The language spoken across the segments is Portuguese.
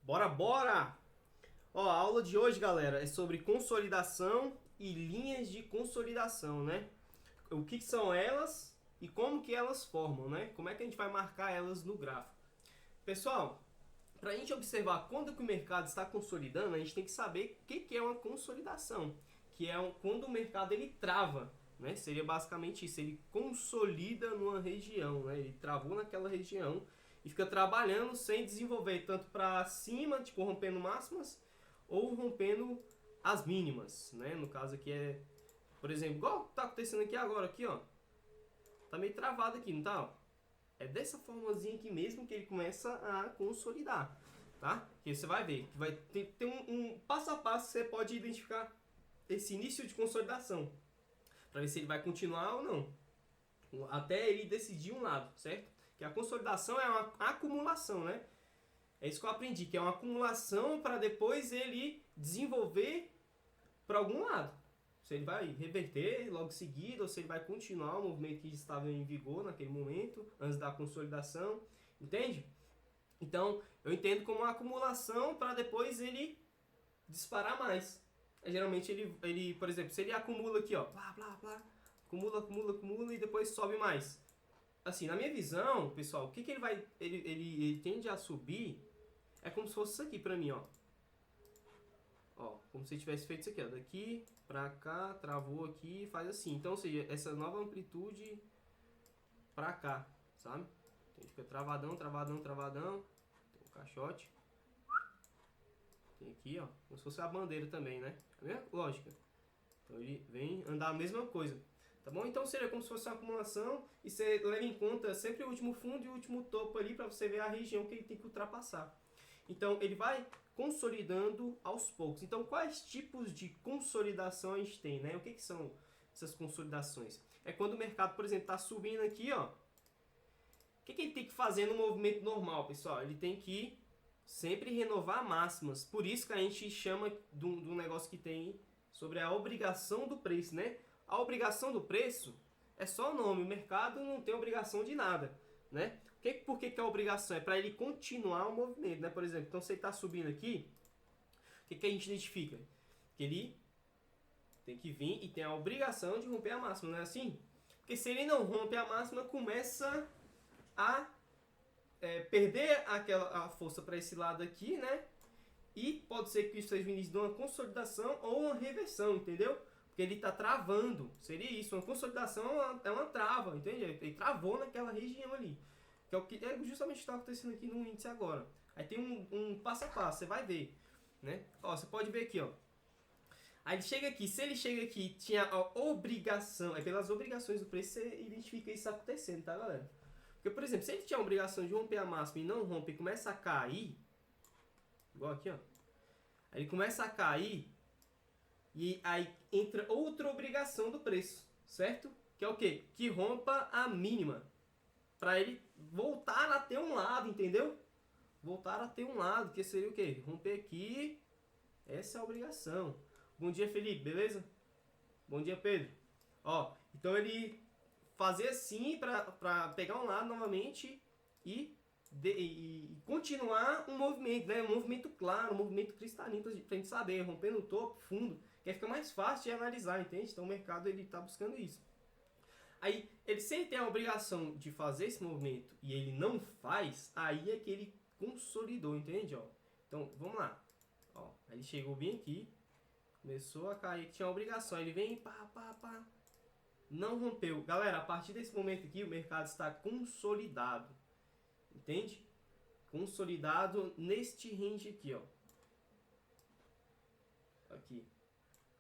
Bora, bora! Ó, a aula de hoje, galera, é sobre consolidação e linhas de consolidação, né? O que são elas e como que elas formam, né? Como é que a gente vai marcar elas no gráfico. Pessoal, para a gente observar quando que o mercado está consolidando, a gente tem que saber o que é uma consolidação, que é quando o mercado ele trava, né? Seria basicamente isso, ele consolida numa região, né? Ele travou naquela região e fica trabalhando sem desenvolver tanto para cima, tipo rompendo máximas ou rompendo as mínimas, né? No caso aqui é, por exemplo, igual tá acontecendo aqui agora aqui, ó. Tá meio travado aqui, não tá? Ó? É dessa formazinha aqui mesmo que ele começa a consolidar, tá? Que você vai ver que vai ter um passo a passo que você pode identificar esse início de consolidação para ver se ele vai continuar ou não, até ele decidir um lado, certo? Que a consolidação é uma acumulação, né? É isso que eu aprendi, que é uma acumulação para depois ele desenvolver para algum lado. Se ele vai reverter logo em seguida ou se ele vai continuar o movimento que estava em vigor naquele momento, antes da consolidação, entende? Então, eu entendo como uma acumulação para depois ele disparar mais. Geralmente ele, por exemplo, se ele acumula aqui, ó, blá, blá, blá, acumula e depois sobe mais. Assim, na minha visão, pessoal, o que ele vai, ele tende a subir é como se fosse isso aqui pra mim, ó. Ó, como se tivesse feito isso aqui, ó. Daqui pra cá, travou aqui, faz assim. Então, ou seja, essa nova amplitude pra cá, sabe? Então, fica travadão, travadão, travadão. Tem um caixote. Tem aqui, ó. Como se fosse a bandeira também, né? É a mesma lógica. Então, ele vem andar a mesma coisa. Tá bom? Então, seria como se fosse uma acumulação. E você leva em conta sempre o último fundo e o último topo ali pra você ver a região que ele tem que ultrapassar. Então, ele vai consolidando aos poucos. Então, quais tipos de consolidação a gente tem, né? O que são essas consolidações? É quando o mercado, por exemplo, está subindo aqui, ó. O que ele tem que fazer no movimento normal, pessoal? Ele tem que sempre renovar máximas. Por isso que a gente chama de um negócio que tem sobre a obrigação do preço, né? A obrigação do preço é só o nome. O mercado não tem obrigação de nada, né? Por que é a obrigação? É para ele continuar o movimento, né? Por exemplo, então se ele está subindo aqui, o que a gente identifica? Que ele tem que vir e tem a obrigação de romper a máxima, não é assim? Porque se ele não rompe a máxima, começa a perder a força para esse lado aqui, né? E pode ser que isso seja o início de uma consolidação ou uma reversão, entendeu? Porque ele está travando. Seria isso. Uma consolidação é uma trava, entende? Ele travou naquela região ali. Que é o que é justamente está acontecendo aqui no índice agora. Aí tem um passo a passo, você vai ver. Né? Ó, você pode ver aqui, ó. Aí ele chega aqui, se ele chega aqui, tinha a obrigação, é pelas obrigações do preço você identifica isso acontecendo, tá, galera? Porque, por exemplo, se ele tinha a obrigação de romper a máxima e não rompe e começa a cair, igual aqui, ó. Aí ele começa a cair e aí entra outra obrigação do preço, certo? Que é o quê? Que rompa a mínima. Para ele voltar a ter um lado, entendeu? Voltar a ter um lado, que seria o quê? Romper aqui, essa é a obrigação. Bom dia, Felipe, beleza? Bom dia, Pedro. Ó, então ele fazer assim para pegar um lado novamente e continuar um movimento, né? Um movimento claro, um movimento cristalino pra gente saber, rompendo o topo, fundo, que aí fica mais fácil de analisar, entende? Então o mercado ele tá buscando isso. Aí, se ele tem a obrigação de fazer esse movimento e ele não faz, aí é que ele consolidou, entende? Ó? Então, vamos lá. Ó, aí ele chegou bem aqui, começou a cair, que tinha a obrigação. Ele vem, pá, pá, pá. Não rompeu. Galera, a partir desse momento aqui, o mercado está consolidado. Entende? Consolidado neste range aqui, ó. Aqui.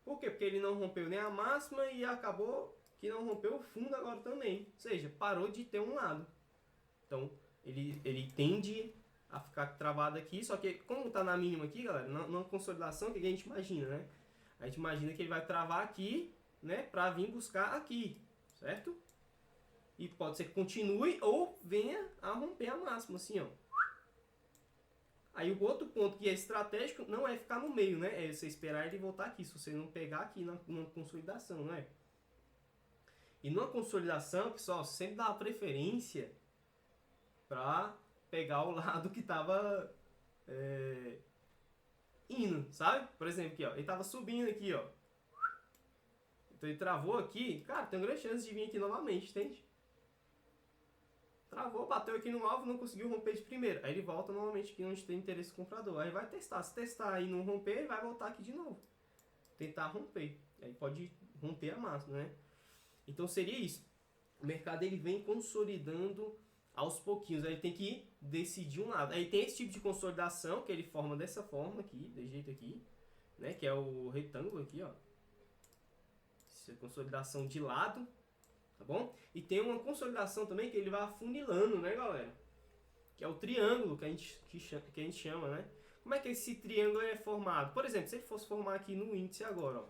Por quê? Porque ele não rompeu nem a máxima e acabou que não rompeu o fundo agora também. Ou seja, parou de ter um lado. Então, ele tende a ficar travado aqui. Só que, como está na mínima aqui, galera, na consolidação, o que a gente imagina, né? A gente imagina que ele vai travar aqui, né? Para vir buscar aqui, certo? E pode ser que continue ou venha a romper a máxima, assim, ó. Aí o outro ponto que é estratégico não é ficar no meio, né? É você esperar ele voltar aqui. Se você não pegar aqui na consolidação, né? E numa consolidação, pessoal, sempre dá a preferência para pegar o lado que estava indo, sabe? Por exemplo, aqui, ó, ele tava subindo aqui, ó. Então ele travou aqui, cara, tem uma grande chance de vir aqui novamente, entende? Travou, bateu aqui no alvo, não conseguiu romper de primeira. Aí ele volta novamente aqui onde tem interesse do comprador. Aí vai testar. Se testar e não romper, ele vai voltar aqui de novo. Tentar romper. Aí pode romper a máxima, né? Então seria isso. O mercado ele vem consolidando aos pouquinhos. Aí ele tem que decidir um lado. Aí tem esse tipo de consolidação que ele forma dessa forma aqui, desse jeito aqui, né? Que é o retângulo aqui, ó. Essa consolidação de lado. Tá bom? E tem uma consolidação também que ele vai afunilando, né, galera? Que é o triângulo que a gente chama, né? Como é que esse triângulo é formado? Por exemplo, se ele fosse formar aqui no índice agora, ó.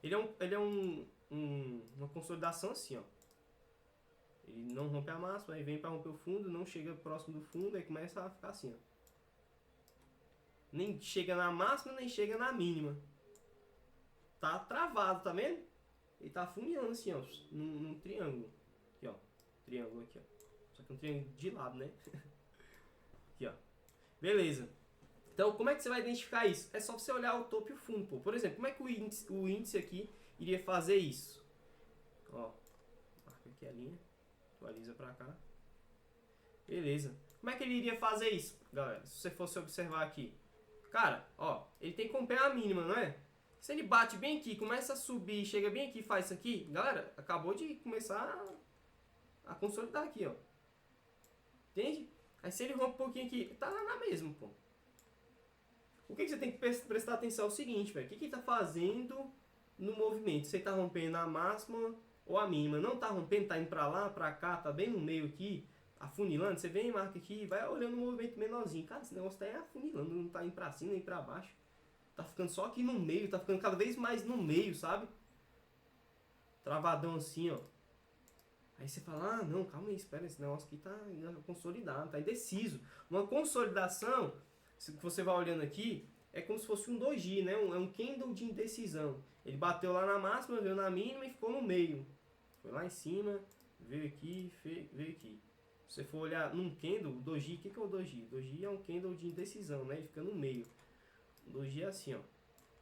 Ele é uma consolidação assim, ó. Ele não rompe a máxima, aí vem para romper o fundo, não chega próximo do fundo, aí começa a ficar assim, ó. Nem chega na máxima, nem chega na mínima. Tá travado, tá vendo? Ele tá afunilando assim, ó, num triângulo. Aqui, ó. Triângulo aqui, ó. Só que é um triângulo de lado, né? Aqui, ó. Beleza. Então, como é que você vai identificar isso? É só você olhar o topo e o fundo, pô. Por exemplo, como é que o índice aqui iria fazer isso? Ó. Marca aqui a linha. Atualiza pra cá. Beleza. Como é que ele iria fazer isso, galera? Se você fosse observar aqui. Cara, ó. Ele tem que romper a mínima, não é? Se ele bate bem aqui, começa a subir, chega bem aqui e faz isso aqui, galera, acabou de começar a consolidar aqui, ó. Entende? Aí se ele rompe um pouquinho aqui, tá na mesma, pô. O que você tem que prestar atenção é o seguinte, velho. O que ele tá fazendo no movimento? Você tá rompendo a máxima ou a mínima? Não tá rompendo, tá indo pra lá, pra cá, tá bem no meio aqui, afunilando. Você vem e marca aqui e vai olhando o movimento menorzinho. Cara, esse negócio tá aí afunilando, não tá indo pra cima nem pra baixo. Tá ficando só aqui no meio, tá ficando cada vez mais no meio, sabe? Travadão assim, ó. Aí você fala, ah, não, calma aí, espera, esse negócio aqui tá consolidado, tá indeciso. Uma consolidação, se você vai olhando aqui, é como se fosse um doji, né? É um candle de indecisão. Ele bateu lá na máxima, veio na mínima e ficou no meio. Foi lá em cima, veio aqui, veio aqui. Se você for olhar num candle, o doji, o que é o doji? O doji é um candle de indecisão, né? Ele fica no meio. O doji é assim, ó.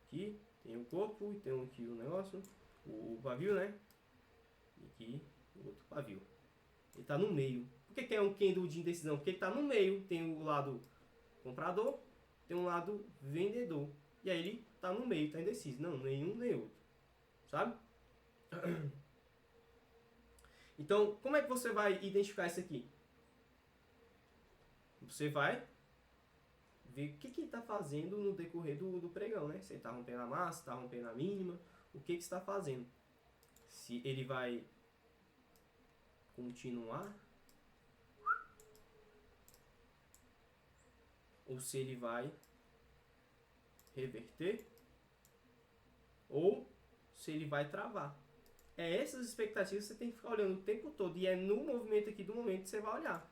Aqui tem o corpo e tem aqui o negócio, o pavio, né? E aqui o outro pavio. Ele tá no meio. Por que é um candle de indecisão? Porque ele tá no meio. Tem o lado comprador, tem um lado vendedor. E aí ele tá no meio, tá indeciso. Não, nenhum nem outro. Sabe? Então, como é que você vai identificar isso aqui? Você vai ver o que ele está fazendo no decorrer do pregão, né? Se ele está rompendo a massa, está rompendo a mínima, o que está fazendo? Se ele vai continuar ou se ele vai reverter ou se ele vai travar. É essas expectativas que você tem que ficar olhando o tempo todo e é no movimento aqui do momento que você vai olhar.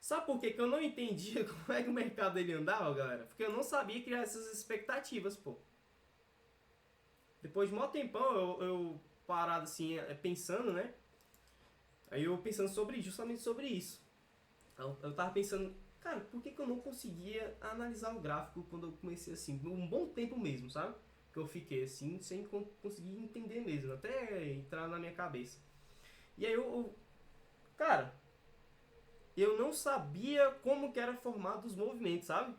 Sabe por que eu não entendia como é que o mercado ele andava, galera? Porque eu não sabia criar essas expectativas, pô. Depois de um tempão, eu parado assim, pensando, né? Aí eu pensando justamente sobre isso. Eu tava pensando, cara, por que eu não conseguia analisar o gráfico quando eu comecei assim? Um bom tempo mesmo, sabe? Que eu fiquei assim, sem conseguir entender mesmo, até entrar na minha cabeça. E aí cara, eu não sabia como que era formado os movimentos, sabe?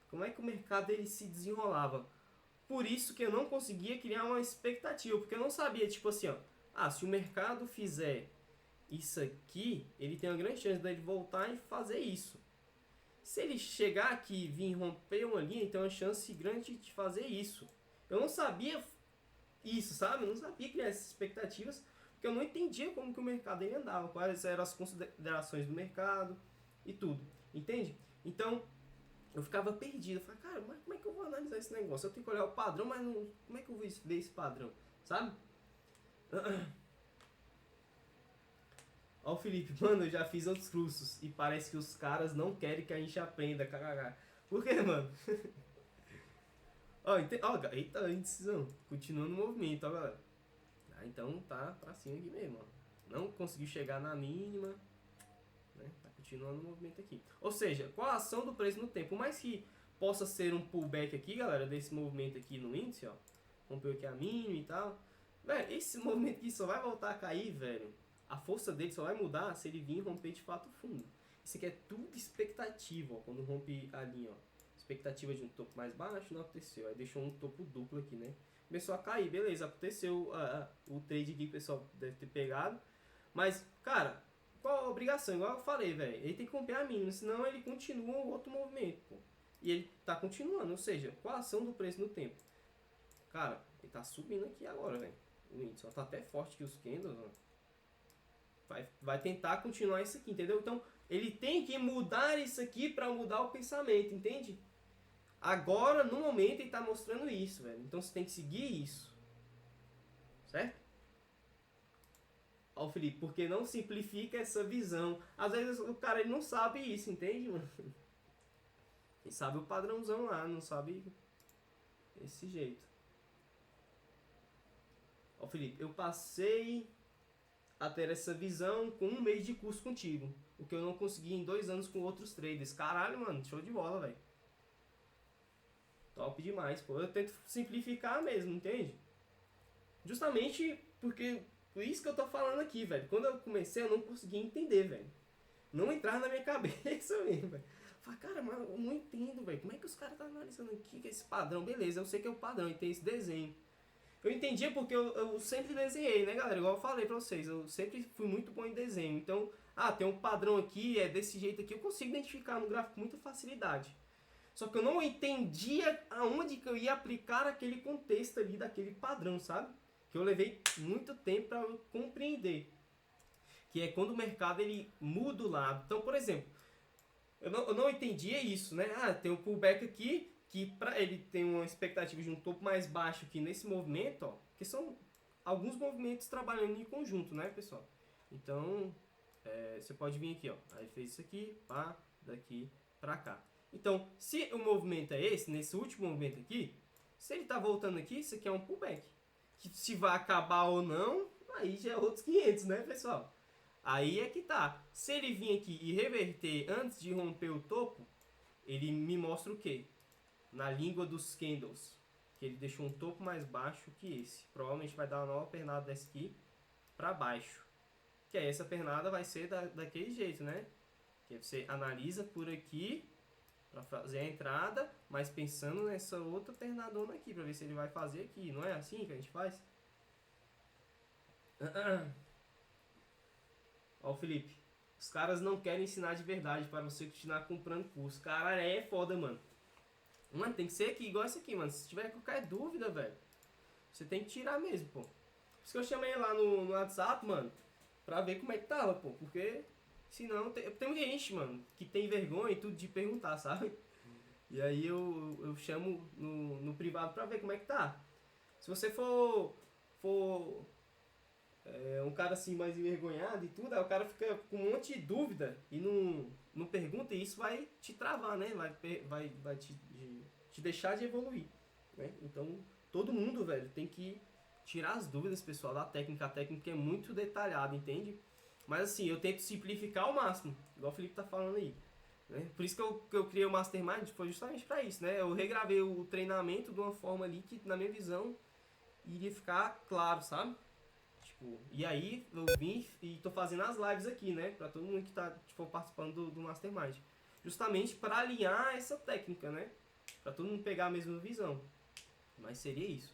Como é que o mercado ele se desenrolava. Por isso que eu não conseguia criar uma expectativa, porque eu não sabia, tipo assim, ó, se o mercado fizer isso aqui, ele tem uma grande chance dele voltar e fazer isso. Se ele chegar aqui e vir romper uma linha, então é uma chance grande de fazer isso. Eu não sabia isso, sabe? Eu não sabia criar essas expectativas, porque eu não entendia como que o mercado ele andava, quais eram as considerações do mercado e tudo, entende? Então, eu ficava perdido, eu falei, cara, mas como é que eu vou analisar esse negócio? Eu tenho que olhar o padrão, mas não, como é que eu vou ver esse padrão, sabe? Ó o Felipe, mano, eu já fiz outros cursos e parece que os caras não querem que a gente aprenda, kkk. Por quê, mano? Eita, indecisão. Continuando no movimento, ó, galera. Então tá pra cima aqui mesmo, ó. Não conseguiu chegar na mínima, né? Tá continuando o movimento aqui. Ou seja, qual a ação do preço no tempo? Por mais que possa ser um pullback aqui, galera, desse movimento aqui no índice, ó. Rompeu aqui a mínima e tal. Velho, esse movimento aqui só vai voltar a cair, velho. A força dele só vai mudar se ele vir romper de fato o fundo. Isso aqui é tudo expectativa, ó. Quando rompe a linha, ó. Expectativa de um topo mais baixo, não aconteceu. Aí deixou um topo duplo aqui, né? Começou a cair, beleza. Aconteceu o trade aqui que o pessoal deve ter pegado. Mas, cara, qual a obrigação? Igual eu falei, velho. Ele tem que romper a mínima, senão ele continua o outro movimento, pô. E ele tá continuando, ou seja, qual a ação do preço no tempo? Cara, ele tá subindo aqui agora, velho. O índice, ó, tá até forte que os candles, ó. Vai tentar continuar isso aqui, entendeu? Então, ele tem que mudar isso aqui para mudar o pensamento, entende? Agora, no momento, ele tá mostrando isso, velho. Então, você tem que seguir isso. Certo? Ó, Felipe, porque não simplifica essa visão. Às vezes, o cara ele não sabe isso, entende, mano? Ele sabe o padrãozão lá, não sabe esse jeito. Ó, Felipe, eu passei a ter essa visão com um mês de curso contigo. O que eu não consegui em 2 anos com outros traders. Caralho, mano, show de bola, velho. Top demais, pô. Eu tento simplificar mesmo, entende? Justamente porque... Por isso que eu tô falando aqui, velho. Quando eu comecei, eu não conseguia entender, velho. Não entrava na minha cabeça mesmo, velho. Falei, cara, mas eu não entendo, velho. Como é que os caras estão analisando aqui que esse padrão? Beleza, eu sei que é o padrão e tem esse desenho. Eu entendia porque eu sempre desenhei, né, galera? Igual eu falei pra vocês, eu sempre fui muito bom em desenho. Então, tem um padrão aqui, é desse jeito aqui. Eu consigo identificar no gráfico com muita facilidade. Só que eu não entendia aonde que eu ia aplicar aquele contexto ali daquele padrão, sabe? Que eu levei muito tempo para compreender. Que é quando o mercado ele muda o lado. Então, por exemplo, eu não entendia isso, né? Tem um pullback aqui, que ele tem uma expectativa de um topo mais baixo aqui nesse movimento, ó. Que são alguns movimentos trabalhando em conjunto, né, pessoal? Então, você pode vir aqui, ó. Aí fez isso aqui, pá, daqui para cá. Então, se o movimento é esse, nesse último movimento aqui, se ele tá voltando aqui, isso aqui é um pullback. Que se vai acabar ou não, aí já é outros 500, né, pessoal? Aí é que tá. Se ele vir aqui e reverter antes de romper o topo, ele me mostra o quê? Na língua dos candles, que ele deixou um topo mais baixo que esse. Provavelmente vai dar uma nova pernada dessa aqui para baixo. Que aí essa pernada vai ser daquele jeito, né? Que você analisa por aqui para fazer a entrada, mas pensando nessa outra pernadona aqui, para ver se ele vai fazer aqui. Não é assim que a gente faz? Ó, Felipe, os caras não querem ensinar de verdade para você continuar comprando curso. Cara, é foda, mano. Mano, tem que ser aqui, igual esse aqui, mano. Se tiver qualquer dúvida, velho, você tem que tirar mesmo, pô. Por isso que eu chamei lá no WhatsApp, mano, pra ver como é que tava, pô. Porque... senão, tem muita gente, mano, que tem vergonha e tudo de perguntar, sabe? E aí eu chamo no privado pra ver como é que tá. Se você for um cara assim mais envergonhado e tudo, aí o cara fica com um monte de dúvida e não pergunta, e isso vai te travar, né? Vai te deixar de evoluir, né? Então, todo mundo, velho, tem que tirar as dúvidas, pessoal, da técnica. A técnica é muito detalhada, entende? Mas assim, eu tento simplificar ao máximo, igual o Felipe tá falando aí. Né? Por isso que eu criei o Mastermind, foi justamente para isso, né? Eu regravei o treinamento de uma forma ali que, na minha visão, iria ficar claro, sabe? Tipo, e aí eu vim e tô fazendo as lives aqui, né? Para todo mundo que tá tipo, participando do Mastermind. Justamente para alinhar essa técnica, né? Para todo mundo pegar a mesma visão. Mas seria isso,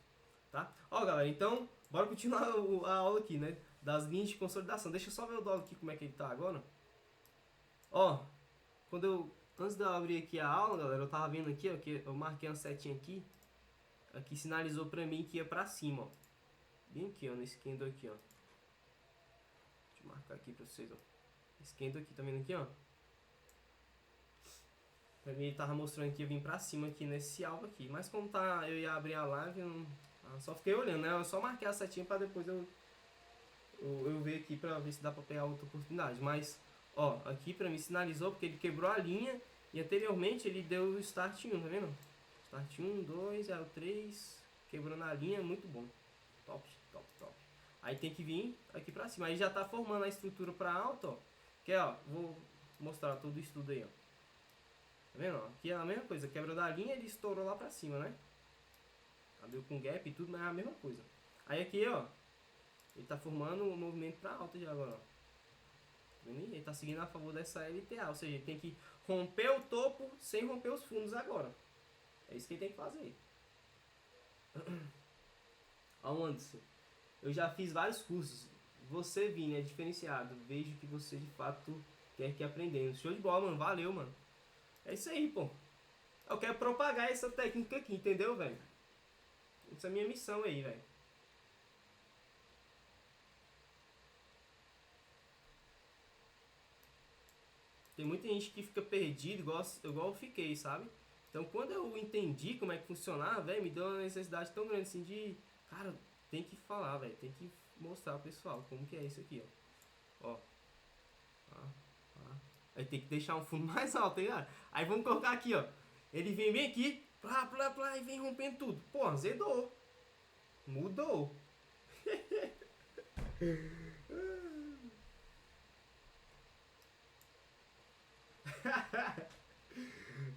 tá? Ó, galera, então, bora continuar a aula aqui, né? Das linhas de consolidação. Deixa eu só ver o dólar aqui, como é que ele tá agora. Ó, antes de eu abrir aqui a aula, galera, eu tava vendo aqui, ó, que eu marquei uma setinha aqui. Aqui sinalizou pra mim que ia pra cima, ó. Bem aqui, ó, nesse candle aqui, ó. Deixa eu marcar aqui pra vocês, ó. Esse candle aqui, tá vendo aqui, ó? Pra mim ele tava mostrando que ia vir pra cima aqui nesse alvo aqui. Mas como tá, eu ia abrir a live, eu só fiquei olhando, né? Eu só marquei a setinha pra depois eu ver aqui pra ver se dá pra pegar outra oportunidade. Mas, ó, aqui pra mim sinalizou porque ele quebrou a linha e anteriormente ele deu o start 1, tá vendo? Start 1, 2, aí o 3, quebrando a linha, muito bom. Top, top, top. Aí tem que vir aqui pra cima. Aí já tá formando a estrutura pra alta, ó. Que é, ó, vou mostrar todo o estudo aí, ó. Tá vendo? Aqui é a mesma coisa, quebra da linha, ele estourou lá pra cima, né? Abriu com gap e tudo, mas é a mesma coisa. Aí aqui, ó, ele tá formando um movimento pra alta já agora, ó. Ele tá seguindo a favor dessa LTA, ou seja, ele tem que romper o topo sem romper os fundos agora. É isso que ele tem que fazer. Ó, Anderson, eu já fiz vários cursos. Você, Vini, é diferenciado. Vejo que você de fato quer que aprendendo. Show de bola, mano. Valeu, mano. É isso aí, pô. Eu quero propagar essa técnica aqui, entendeu, velho? Essa é a minha missão aí, velho. Tem muita gente que fica perdido, igual eu fiquei, sabe? Então, quando eu entendi como é que funcionava, velho, me deu uma necessidade tão grande assim de... Cara, tem que falar, velho. Tem que mostrar pro pessoal como que é isso aqui, ó. Ó. Aí tem que deixar um fundo mais alto, tá ligado? Aí vamos colocar aqui, ó. Ele vem bem aqui, plá, plá, plá, e vem rompendo tudo. Pô, azedou. Mudou.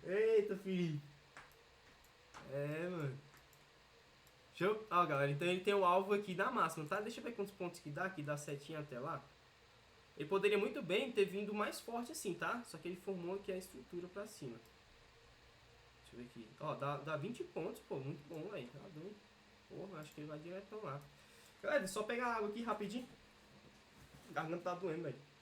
Eita, Felipe. É, mano. Show. Ó, galera, então ele tem o alvo aqui da máxima, tá? Deixa eu ver quantos pontos que dá aqui, dá setinha até lá. Ele poderia muito bem ter vindo mais forte assim, tá? Só que ele formou aqui a estrutura pra cima. Deixa eu ver aqui. Ó, dá 20 pontos, pô. Muito bom, velho. Tá doido. Porra, acho que ele vai direto lá. Galera, é só pegar água aqui rapidinho. A garganta tá doendo, velho.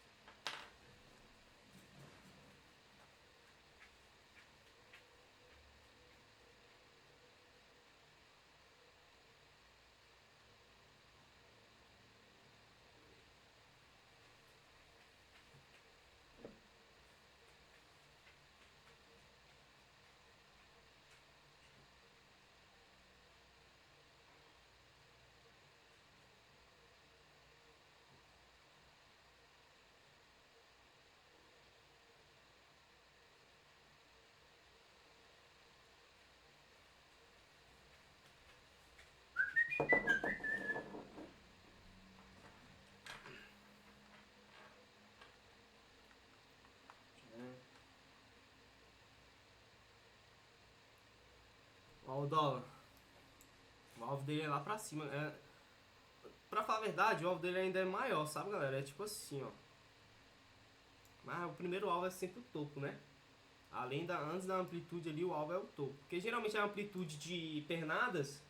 Ó o dólar. O alvo dele é lá pra cima. Pra falar a verdade, o alvo dele ainda é maior, sabe, galera? É tipo assim, ó. Mas o primeiro alvo é sempre o topo, né? Antes da amplitude ali, o alvo é o topo. Porque geralmente a amplitude de pernadas,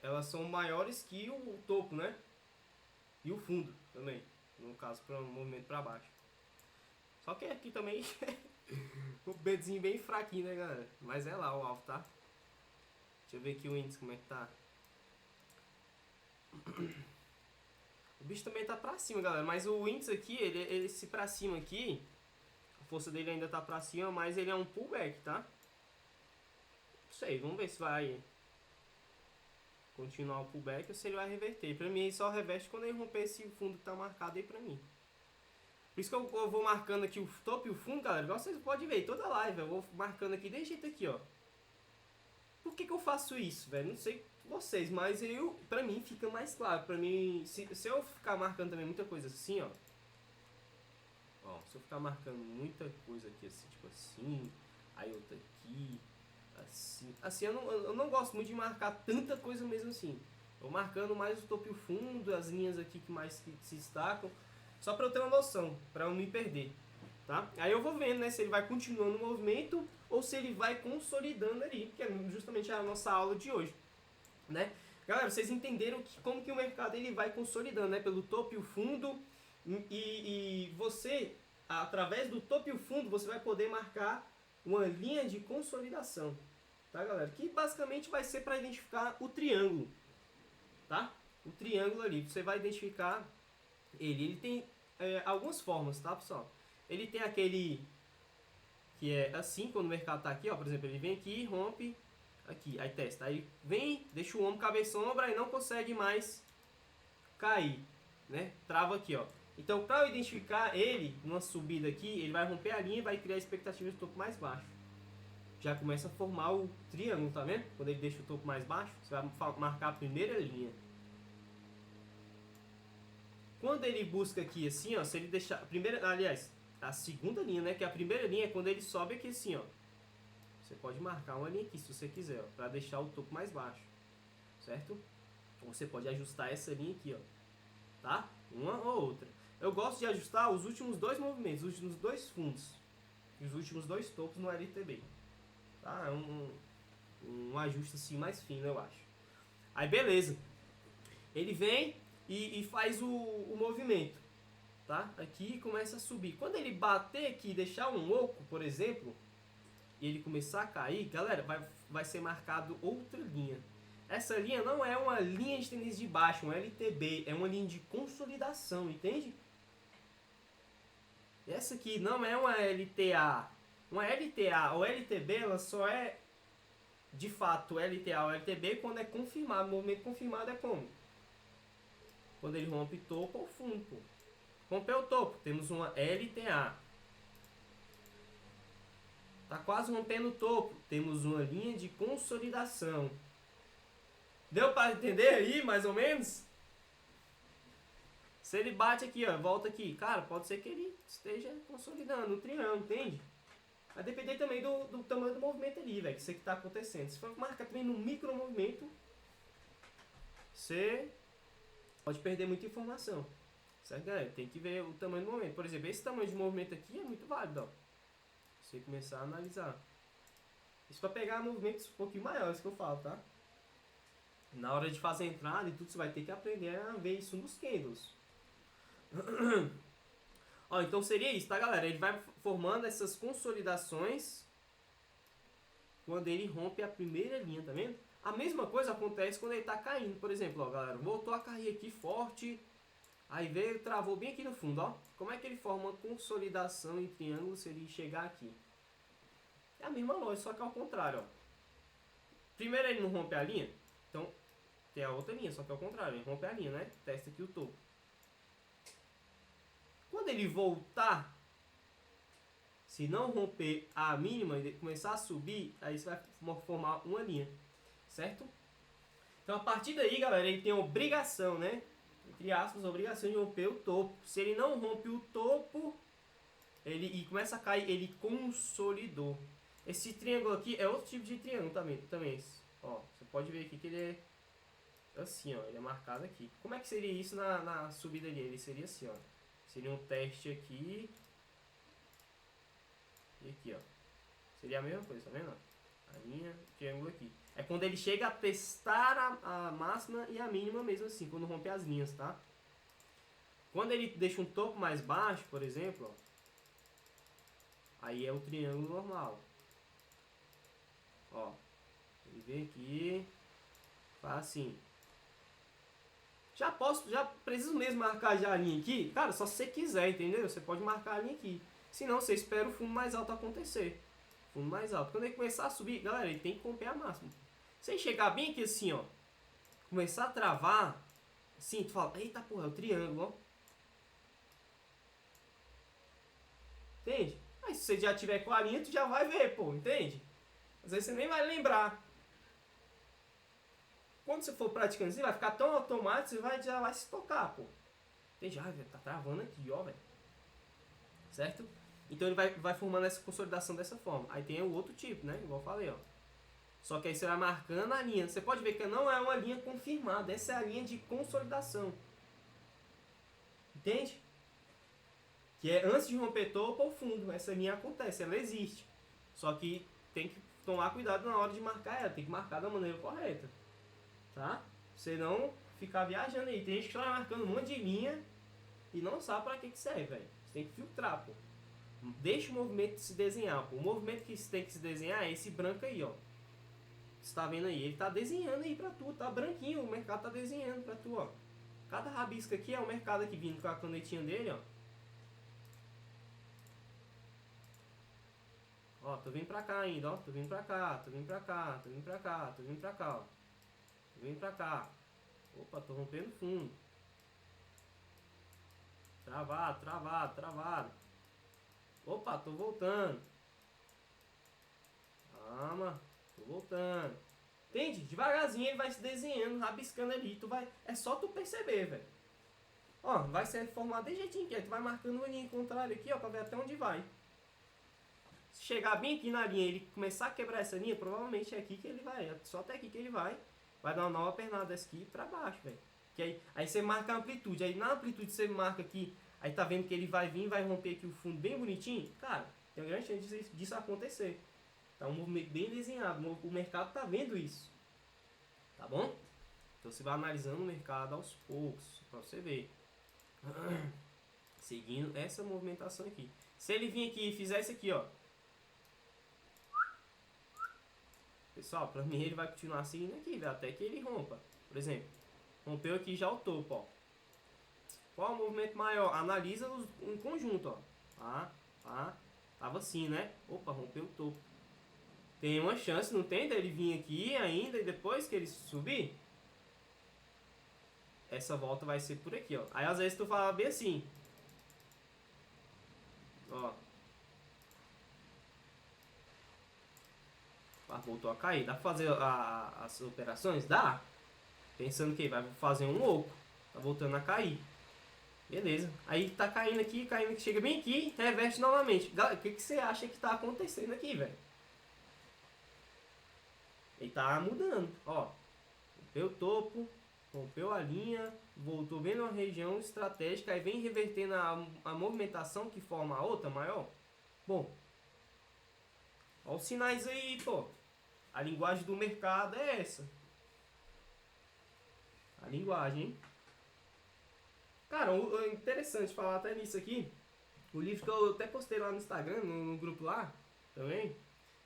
elas são maiores que o topo, né? E o fundo também. No caso, para um movimento para baixo. Só que aqui também o bedzinho bem fraquinho, né, galera? Mas é lá o alvo, tá? Deixa eu ver aqui o índice, como é que tá. O bicho também tá pra cima, galera. Mas o índice aqui, esse pra cima aqui, a força dele ainda tá pra cima, mas ele é um pullback, tá? Não sei, vamos ver se vai continuar o pullback ou se ele vai reverter. Pra mim, ele só reverte quando ele romper esse fundo que tá marcado aí pra mim. Por isso que eu vou marcando aqui o topo e o fundo, galera. Igual vocês podem ver, toda live eu vou marcando aqui desse jeito aqui, ó. Por que eu faço isso, velho? Não sei vocês, mas pra mim fica mais claro. Pra mim, se eu ficar marcando também muita coisa assim, ó. Ó, se eu ficar marcando muita coisa aqui assim, tipo assim, aí outra aqui, assim. Assim, eu não gosto muito de marcar tanta coisa mesmo assim. Eu marcando mais o topo e o fundo, as linhas aqui que mais se destacam. Só pra eu ter uma noção, pra eu não me perder, tá? Aí eu vou vendo, né, se ele vai continuando o movimento ou se ele vai consolidando ali, que é justamente a nossa aula de hoje, né? Galera, vocês entenderam como que o mercado ele vai consolidando, né, pelo topo e o fundo, e você, através do topo e o fundo, você vai poder marcar uma linha de consolidação, tá, galera? Que basicamente vai ser para identificar o triângulo, tá? O triângulo ali, você vai identificar ele tem algumas formas, tá, pessoal? Ele tem aquele que é assim, quando o mercado tá aqui, ó, por exemplo, ele vem aqui, rompe aqui, aí testa, aí vem, deixa o ombro cabeça-ombra e não consegue mais cair, né? Trava aqui, ó. Então, para eu identificar ele numa subida aqui, ele vai romper a linha e vai criar a expectativa de topo mais baixo. Já começa a formar o triângulo, tá vendo? Quando ele deixa o topo mais baixo, você vai marcar a primeira linha. Quando ele busca aqui assim, ó, se ele deixar, aliás, a segunda linha, né? Que a primeira linha é quando ele sobe aqui assim, ó. Você pode marcar uma linha aqui se você quiser, ó, para deixar o topo mais baixo, certo? Ou você pode ajustar essa linha aqui, ó, tá? Uma ou outra. Eu gosto de ajustar os últimos dois movimentos, os últimos dois fundos e os últimos dois topos no LTB, tá? É um ajuste assim mais fino, eu acho. Aí beleza, ele vem e faz o movimento, tá? Aqui começa a subir. Quando ele bater aqui e deixar um oco, por exemplo, e ele começar a cair, galera, vai ser marcado outra linha. Essa linha não é uma linha de tendência de baixa, um LTB, é uma linha de consolidação, entende? Essa aqui não é uma LTA. Uma LTA ou LTB, ela só é de fato LTA ou LTB quando é confirmado. O movimento confirmado é como? Quando ele rompe topo ou fundo, pô. Rompeu o topo, temos uma LTA. Tá quase rompendo o topo, temos uma linha de consolidação. Deu para entender aí, mais ou menos? Se ele bate aqui, ó, volta aqui, cara, pode ser que ele esteja consolidando o triângulo, entende? Vai depender também do tamanho do movimento ali, velho, que isso aqui tá acontecendo. Se for marcar também no micro movimento, você pode perder muita informação. Certo, galera? Tem que ver o tamanho do movimento. Por exemplo, esse tamanho de movimento aqui é muito válido, ó. Você começar a analisar. Isso para pegar movimentos um pouquinho maiores que eu falo, tá? Na hora de fazer a entrada e tudo, você vai ter que aprender a ver isso nos candles. Ó, então seria isso, tá, galera? Ele vai formando essas consolidações quando ele rompe a primeira linha, tá vendo? A mesma coisa acontece quando ele tá caindo. Por exemplo, ó, galera, voltou a cair aqui forte. Aí veio, travou bem aqui no fundo, ó. Como é que ele forma uma consolidação em triângulo se ele chegar aqui? É a mesma lógica, só que ao contrário, ó. Primeiro ele não rompe a linha, então tem a outra linha, só que ao contrário, ele rompe a linha, né? Testa aqui o topo. Quando ele voltar, se não romper a mínima e começar a subir, aí você vai formar uma linha, certo? Então a partir daí, galera, ele tem a obrigação, né? Entre aspas, a obrigação de romper o topo. Se ele não rompe o topo e começa a cair, ele consolidou. Esse triângulo aqui é outro tipo de triângulo também. Ó, você pode ver aqui que ele é assim, ó, ele é marcado aqui. Como é que seria isso na subida ali? Ele seria assim, ó. Seria um teste aqui e aqui, ó. Seria a mesma coisa, tá vendo? A linha, triângulo aqui. É quando ele chega a testar a máxima e a mínima mesmo assim, quando rompe as linhas, tá? Quando ele deixa um topo mais baixo, por exemplo, ó, aí é o triângulo normal. Ó, ele vem aqui, faz assim. Já preciso mesmo marcar já a linha aqui? Cara, só se você quiser, entendeu? Você pode marcar a linha aqui. Se não, você espera o fundo mais alto acontecer. Fundo mais alto. Quando ele começar a subir, galera, ele tem que romper a máxima. Se ele chegar bem aqui assim, ó, começar a travar, assim, tu fala, eita porra, é o triângulo, ó. Entende? Aí se você já tiver com a linha, tu já vai ver, pô, entende? Às vezes você nem vai lembrar. Quando você for praticando assim, vai ficar tão automático, você já vai se tocar, pô. Entende? Ah, tá travando aqui, ó, velho. Certo? Então ele vai formando essa consolidação dessa forma. Aí tem o outro tipo, né? Igual eu falei, ó. Só que aí você vai marcando a linha. Você pode ver que não é uma linha confirmada. Essa é a linha de consolidação. Entende? Que é antes de romper topo ou fundo. Essa linha acontece, ela existe. Só que tem que tomar cuidado na hora de marcar ela. Tem que marcar da maneira correta. Tá? Você não ficar viajando aí. Tem gente que vai marcando um monte de linha e não sabe pra que serve, velho. Você tem que filtrar, pô. Deixa o movimento se desenhar, pô. O movimento que tem que se desenhar é esse branco aí, ó. Você tá vendo aí? Ele tá desenhando aí pra tu. Tá branquinho, o mercado tá desenhando pra tu, ó. Cada rabisco aqui é o mercado aqui vindo com a canetinha dele, ó. Ó, tô vindo pra cá ainda, ó. Tô vindo pra cá, tô vindo pra cá, tô vindo pra cá, tô vindo pra cá, ó. Tô vindo pra cá. Opa, tô rompendo fundo. Travado, travado, travado. Opa, tô voltando. Calma, tô voltando. Entende? Devagarzinho ele vai se desenhando, rabiscando ali. É só tu perceber, velho. Ó, vai ser formado de jeitinho, que aí tu vai marcando uma linha contrária aqui, ó, pra ver até onde vai. Se chegar bem aqui na linha e ele começar a quebrar essa linha, provavelmente é aqui que ele vai, é só até aqui que ele vai. Vai dar uma nova pernada dessa aqui pra baixo, velho. Que aí você marca a amplitude, aí na amplitude você marca aqui, aí tá vendo que ele vai vir, vai romper aqui o fundo bem bonitinho. Cara, tem uma grande chance disso acontecer. Tá um movimento bem desenhado, o mercado tá vendo isso. Tá bom? Então você vai analisando o mercado aos poucos, pra você ver. Seguindo essa movimentação aqui. Se ele vir aqui e fizer isso aqui, ó. Pessoal, pra mim ele vai continuar seguindo aqui, velho, até que ele rompa. Por exemplo, rompeu aqui já o topo, ó. Qual é o movimento maior? Analisa em conjunto, ó. Tava assim, né? Opa, rompeu o topo. Tem uma chance, não tem, dele vir aqui ainda e depois que ele subir? Essa volta vai ser por aqui, ó. Aí às vezes tu fala bem assim. Ó. Voltou a cair. Dá pra fazer as operações? Dá. Pensando que vai fazer um louco. Tá voltando a cair. Beleza. Aí tá caindo aqui, chega bem aqui, reverte novamente. O que você acha que tá acontecendo aqui, velho? Ele tá mudando, ó. Rompeu o topo, rompeu a linha, voltou bem numa região estratégica, aí vem revertendo a movimentação que forma a outra maior. Bom, ó os sinais aí, pô. A linguagem do mercado é essa. A linguagem, hein? Cara, é interessante falar até nisso aqui. O livro que eu até postei lá no Instagram, no grupo lá, também.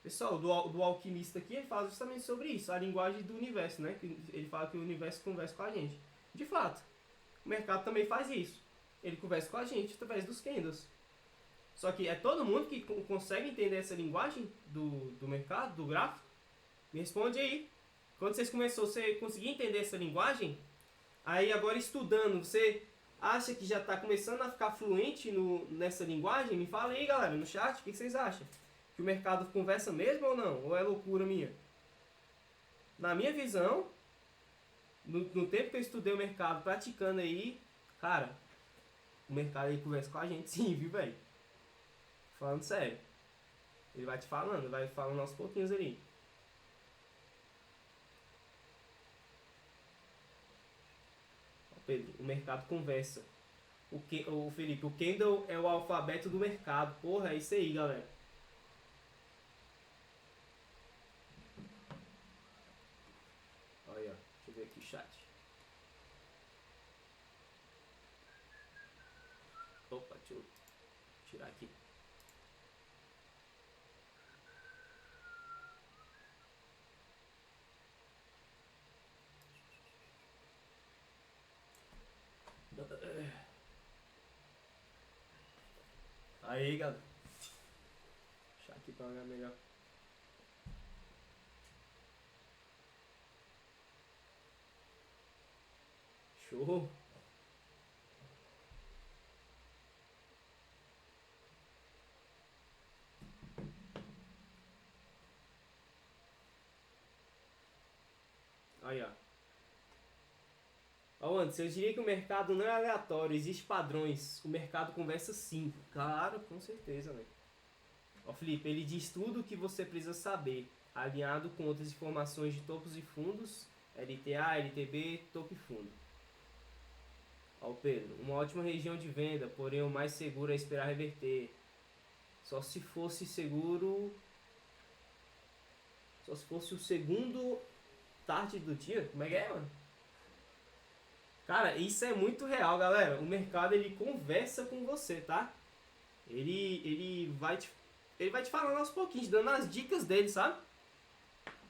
Pessoal, do alquimista aqui, ele fala justamente sobre isso, a linguagem do universo, né? Ele fala que o universo conversa com a gente. De fato, o mercado também faz isso. Ele conversa com a gente através dos candles. Só que é todo mundo que consegue entender essa linguagem do mercado, do gráfico? Me responde aí. Quando você conseguir entender essa linguagem, aí agora estudando, você acha que já está começando a ficar fluente nessa linguagem? Me fala aí, galera, no chat, o que vocês acham? Que o mercado conversa mesmo ou não? Ou é loucura minha? Na minha visão, no tempo que eu estudei o mercado, praticando aí, cara, o mercado aí conversa com a gente sim, viu, velho? Falando sério. Ele vai te falando, vai falando aos pouquinhos ali. Pedro, o mercado conversa. O Felipe, o candle é o alfabeto do mercado. Porra, é isso aí, galera. Olha, deixa eu ver aqui o chat. Opa, deixa eu tirar aqui. Aí, galera. Deixa aqui pra olhar melhor. Show. Aí, ó. Ó, Anderson, eu diria que o mercado não é aleatório, existem padrões. O mercado conversa sim. Claro, com certeza, velho. Ó, Felipe, ele diz tudo o que você precisa saber, alinhado com outras informações de topos e fundos, LTA, LTB, topo e fundo. Ó, Pedro, uma ótima região de venda, porém o mais seguro é esperar reverter. Só se fosse seguro... Só se fosse o segundo tarde do dia. Como é que é, mano? Cara, isso é muito real, galera. O mercado, ele conversa com você, tá? Ele vai te falando aos pouquinhos, dando as dicas dele, sabe?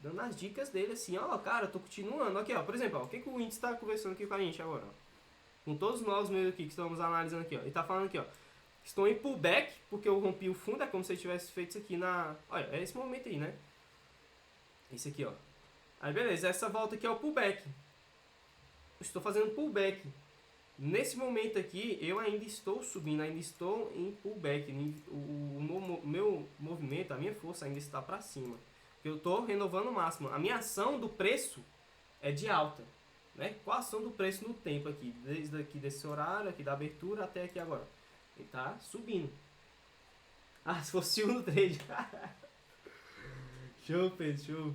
Dando as dicas dele, assim, ó, cara, eu tô continuando. Aqui, ó, por exemplo, ó, o que o índice tá conversando aqui com a gente agora, ó? Com todos nós mesmo aqui que estamos analisando aqui, ó. Ele tá falando aqui, ó. Estou em pullback, porque eu rompi o fundo, é como se eu tivesse feito isso aqui na... Olha, é esse momento aí, né? Esse aqui, ó. Aí, beleza, essa volta aqui é o pullback. Estou fazendo pullback. Nesse momento aqui, eu ainda estou subindo, ainda estou em pullback. O meu movimento, a minha força ainda está para cima. Eu estou renovando o máximo. A minha ação do preço é de alta, né? Qual a ação do preço no tempo aqui, desde aqui desse horário, aqui da abertura até aqui agora. Ele tá subindo. Ah, se fosse um no trade. Show, Pedro, show.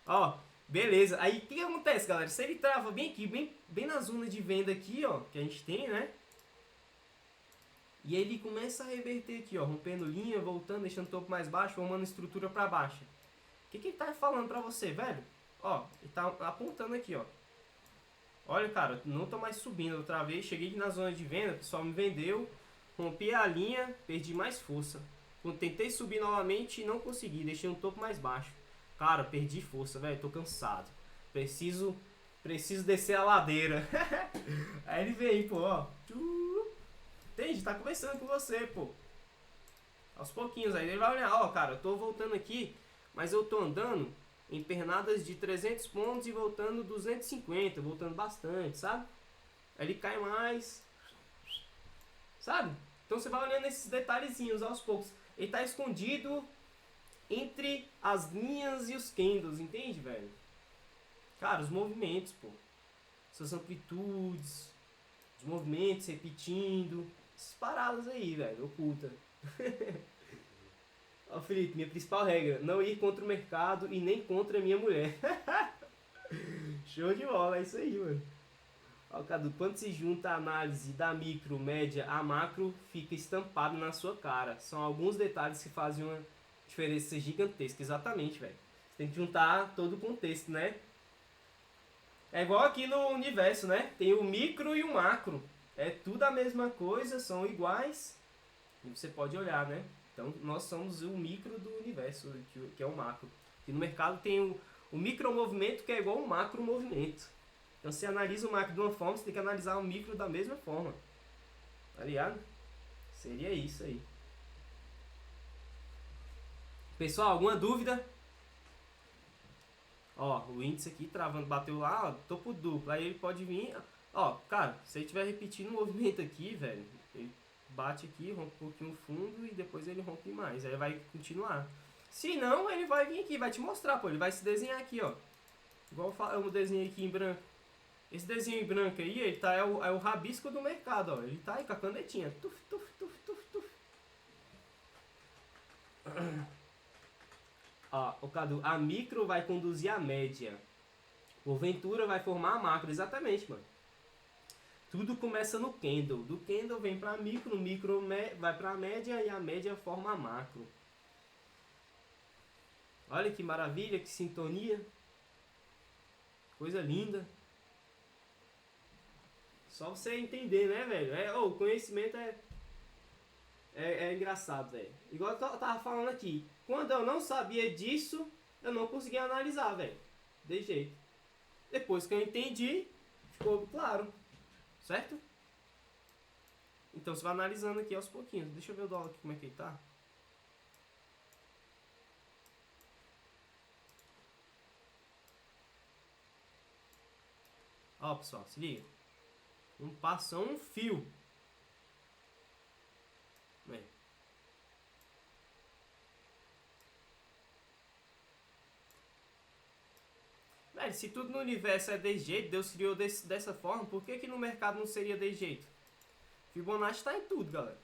Ó, beleza. Aí, o que acontece, galera? Se ele trava bem aqui, bem na zona de venda aqui, ó, que a gente tem, né? E ele começa a reverter aqui, ó, rompendo linha, voltando, deixando o topo mais baixo, formando estrutura para baixa. O que ele tá falando pra você, velho? Ó, ele tá apontando aqui, ó. Olha, cara, não tô mais subindo outra vez. Cheguei na zona de venda, o pessoal me vendeu, rompi a linha, perdi mais força. Quando tentei subir novamente, não consegui, deixei um topo mais baixo. Cara, perdi força, velho, tô cansado. Preciso descer a ladeira. Aí ele vem, pô, ó. Entende? Tá conversando com você, pô. Aos pouquinhos, aí ele vai olhar, ó, cara, eu tô voltando aqui, mas eu tô andando em pernadas de 300 pontos e voltando 250, voltando bastante, sabe? Aí ele cai mais, sabe? Então você vai olhando esses detalhezinhos aos poucos. Ele tá escondido entre as linhas e os candles, entende, velho? Cara, os movimentos, pô. Suas amplitudes, os movimentos repetindo. Essas paradas aí, velho, oculta. Ó, Felipe, minha principal regra, não ir contra o mercado e nem contra a minha mulher. Show de bola, é isso aí, mano. Ó, Cadu, quando se junta a análise da micro, média a macro, fica estampado na sua cara. São alguns detalhes que fazem uma diferença gigantesca. Exatamente, velho. Você tem que juntar todo o contexto, né? É igual aqui no universo, né? Tem o micro e o macro. É tudo a mesma coisa, são iguais. E você pode olhar, né? Então, nós somos o micro do universo, que é o macro. E no mercado tem o micro movimento, que é igual ao macro movimento. Então, se analisa o macro de uma forma, você tem que analisar o micro da mesma forma. Tá ligado? Seria isso aí. Pessoal, alguma dúvida? Ó, o índice aqui travando, bateu lá, ó, topo duplo. Aí ele pode vir... Ó, cara, se ele estiver repetindo o movimento aqui, velho, ele bate aqui, rompe um pouquinho o fundo e depois ele rompe mais. Aí vai continuar. Se não, ele vai vir aqui, vai te mostrar, pô. Ele vai se desenhar aqui, ó. Igual eu desenhei aqui em branco. Esse desenho em branco aí, ele tá, é o rabisco do mercado, ó. Ele tá aí com a canetinha. Tuf, tuf, tuf, tuf, tuf. Ó, o Cadu, a micro vai conduzir a média. O Ventura vai formar a macro. Exatamente, mano. Tudo começa no candle. Do candle vem para micro, o micro vai para a média e a média forma a macro. Olha que maravilha, que sintonia. Coisa linda. Só você entender, né, velho? O conhecimento é engraçado, velho. Igual eu tava falando aqui. Quando eu não sabia disso, eu não conseguia analisar, velho. De jeito. Depois que eu entendi, ficou claro. Certo? Então você vai analisando aqui aos pouquinhos. Deixa eu ver o dólar aqui como é que ele tá. Ó, pessoal, se liga. Não passa um fio. Bem. Velho, se tudo no universo é desse jeito, Deus criou dessa forma, por que no mercado não seria desse jeito? Fibonacci tá em tudo, galera.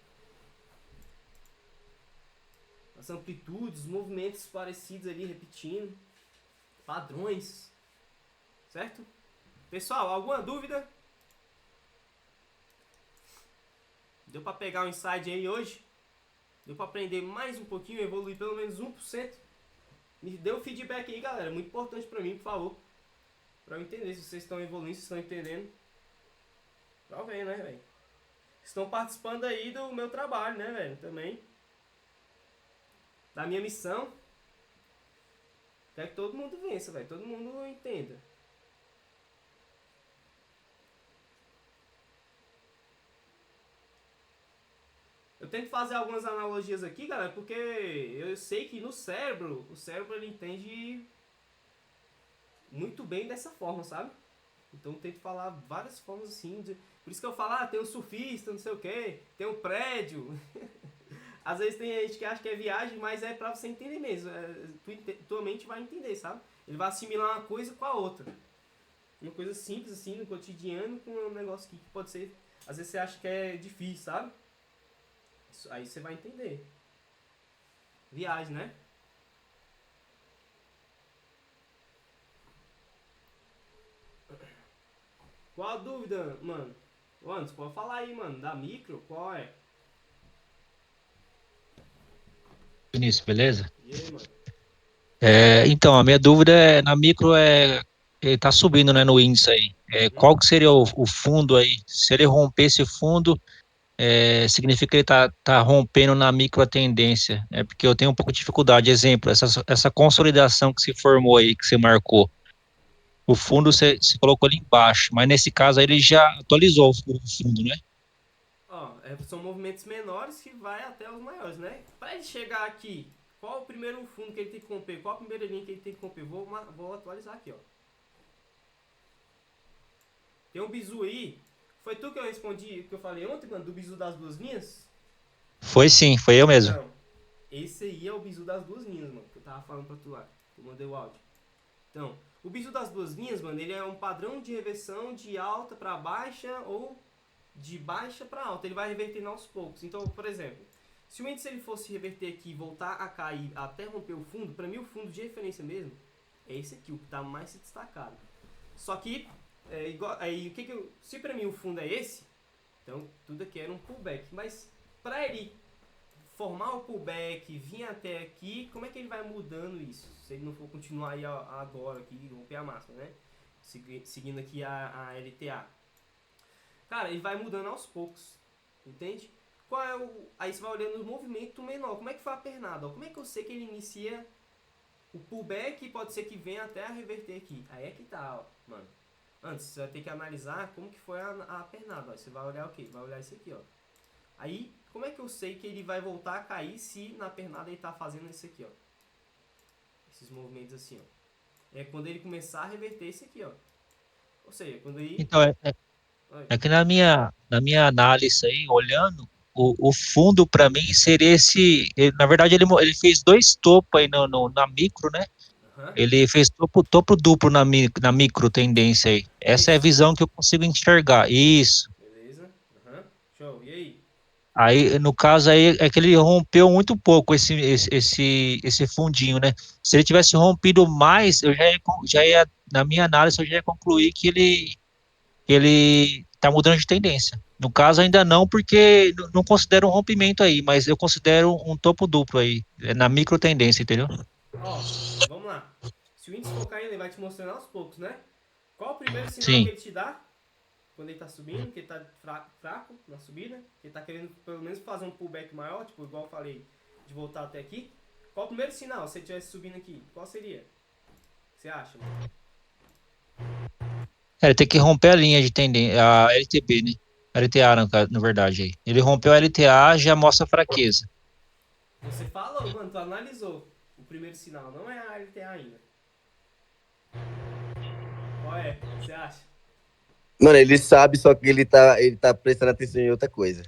As amplitudes, movimentos parecidos ali, repetindo. Padrões. Certo? Pessoal, alguma dúvida? Deu pra pegar um insight aí hoje? Deu pra aprender mais um pouquinho, evoluir pelo menos 1%? Me dê um feedback aí, galera. Muito importante pra mim, por favor. Pra eu entender se vocês estão evoluindo, se estão entendendo. Pra ver, né, velho? Estão participando aí do meu trabalho, né, velho? Também. Da minha missão. Quero que todo mundo vença, velho. Todo mundo entenda. Eu tento fazer algumas analogias aqui, galera, porque eu sei que no cérebro, o cérebro ele entende muito bem dessa forma, sabe? Então eu tento falar várias formas assim. Por isso que eu falo, tem um surfista, não sei o que, tem um prédio. Às vezes tem gente que acha que é viagem, mas é pra você entender mesmo. Tua mente vai entender, sabe? Ele vai assimilar uma coisa com a outra. uma coisa simples assim no cotidiano com um negócio que pode ser, às vezes você acha que é difícil, sabe? Aí você vai entender. Viagem, né? Qual a dúvida, mano? Ô, Anderson, pode falar aí, mano, da micro, qual é? Vinícius, beleza? E aí, mano? Então, a minha dúvida é, na micro ele tá subindo, né, no índice aí. Uhum. Qual que seria o fundo aí? Se ele romper esse fundo, significa que ele tá rompendo na micro a tendência, né? Porque eu tenho um pouco de dificuldade. Exemplo, essa consolidação que se formou aí, que você marcou, o fundo você colocou ali embaixo, mas nesse caso aí ele já atualizou o fundo, né? Ó, são movimentos menores que vai até os maiores, né? Para ele chegar aqui, qual o primeiro fundo que ele tem que romper? Qual a primeira linha que ele tem que romper? Vou atualizar aqui, ó. Tem um bizu aí. Foi tu que eu respondi, que eu falei ontem, mano, do bizu das duas linhas? Foi sim, foi eu mesmo. Então, esse aí é o bizu das duas linhas, mano, que eu tava falando pra tu lá. Eu mandei o áudio. Então, o bizu das duas linhas, mano, ele é um padrão de reversão de alta para baixa ou de baixa para alta. Ele vai revertendo aos poucos. Então, por exemplo, se o índice ele fosse reverter aqui e voltar a cair até romper o fundo, para mim o fundo de referência mesmo é esse aqui, o que está mais se destacado. Só que, aí, o que que eu, se para mim o fundo é esse, então tudo aqui era um pullback. Mas para ele formar o pullback, vir até aqui, como é que ele vai mudando isso? Se ele não for continuar aí agora aqui, romper a máxima, né? Seguindo aqui a LTA. Cara, ele vai mudando aos poucos, entende? Qual é o... Aí você vai olhando o movimento menor. Como é que foi a pernada? Ó? Como é que eu sei que ele inicia o pullback e pode ser que venha até a reverter aqui? Aí é que tá, ó, mano. Antes, você vai ter que analisar como que foi a pernada. Ó. Você vai olhar o quê? Vai olhar isso aqui, ó. Aí, como é que eu sei que ele vai voltar a cair se na pernada ele tá fazendo isso aqui, ó? Esses movimentos assim, ó. É quando ele começar a reverter isso aqui, ó. Ou seja, quando ele... Então, é que na minha análise aí, olhando, o fundo para mim seria na verdade ele fez dois topos aí na micro, né? Aham. Ele fez topo duplo na micro tendência aí. Essa é a Isso. visão que eu consigo enxergar. Isso. Beleza. Aham. Show. E aí? Aí, no caso aí, é que ele rompeu muito pouco esse fundinho, né? Se ele tivesse rompido mais, na minha análise, eu já ia concluir que ele está mudando de tendência. No caso, ainda não, porque não considero um rompimento aí, mas eu considero um topo duplo aí, na micro tendência, entendeu? Ó, vamos lá. Se o índice for caindo, ele vai te mostrando aos poucos, né? Qual o primeiro sinal que Sim. ele te dá? Quando ele tá subindo, que ele tá fraco na subida, que ele tá querendo pelo menos fazer um pullback maior, tipo, igual eu falei, de voltar até aqui. Qual o primeiro sinal, se ele estivesse subindo aqui? Qual seria? O que você acha, mano? Ele tem que romper a linha de tendência, a LTB, né? LTA, na verdade, aí. Ele rompeu a LTA, já mostra fraqueza. Você falou, mano, tu analisou o primeiro sinal, não é a LTA ainda. Qual é? O que você acha? Mano, ele sabe, só que ele tá prestando atenção em outra coisa.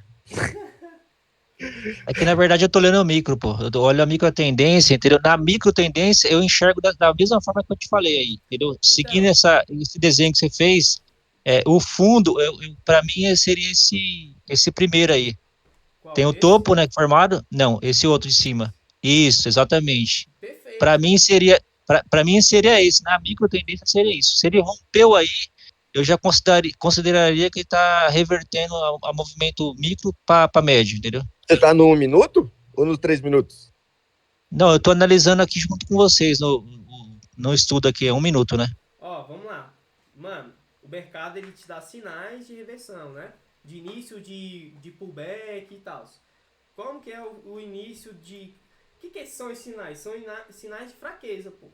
É que, na verdade, eu tô olhando o micro, pô. Olho a micro tendência, entendeu? Na micro tendência, eu enxergo da mesma forma que eu te falei aí, entendeu? Seguindo Então, esse desenho que você fez, o fundo, para mim, seria esse primeiro aí. Tem qual? o Esse? topo, né, formado? Não, esse outro de cima. Isso, exatamente. Para Perfeito. mim seria, para mim seria esse. Na micro tendência seria isso. Se ele rompeu aí, eu já consideraria que está revertendo a movimento micro para médio, entendeu? Você tá no 1 minuto ou nos 3 minutos? Não, eu estou analisando aqui junto com vocês no estudo aqui, é 1 minuto, né? Ó, vamos lá. Mano, o mercado ele te dá sinais de reversão, né? De início de pullback e tal. Como que é o início de... O que são esses sinais? São sinais de fraqueza, pô.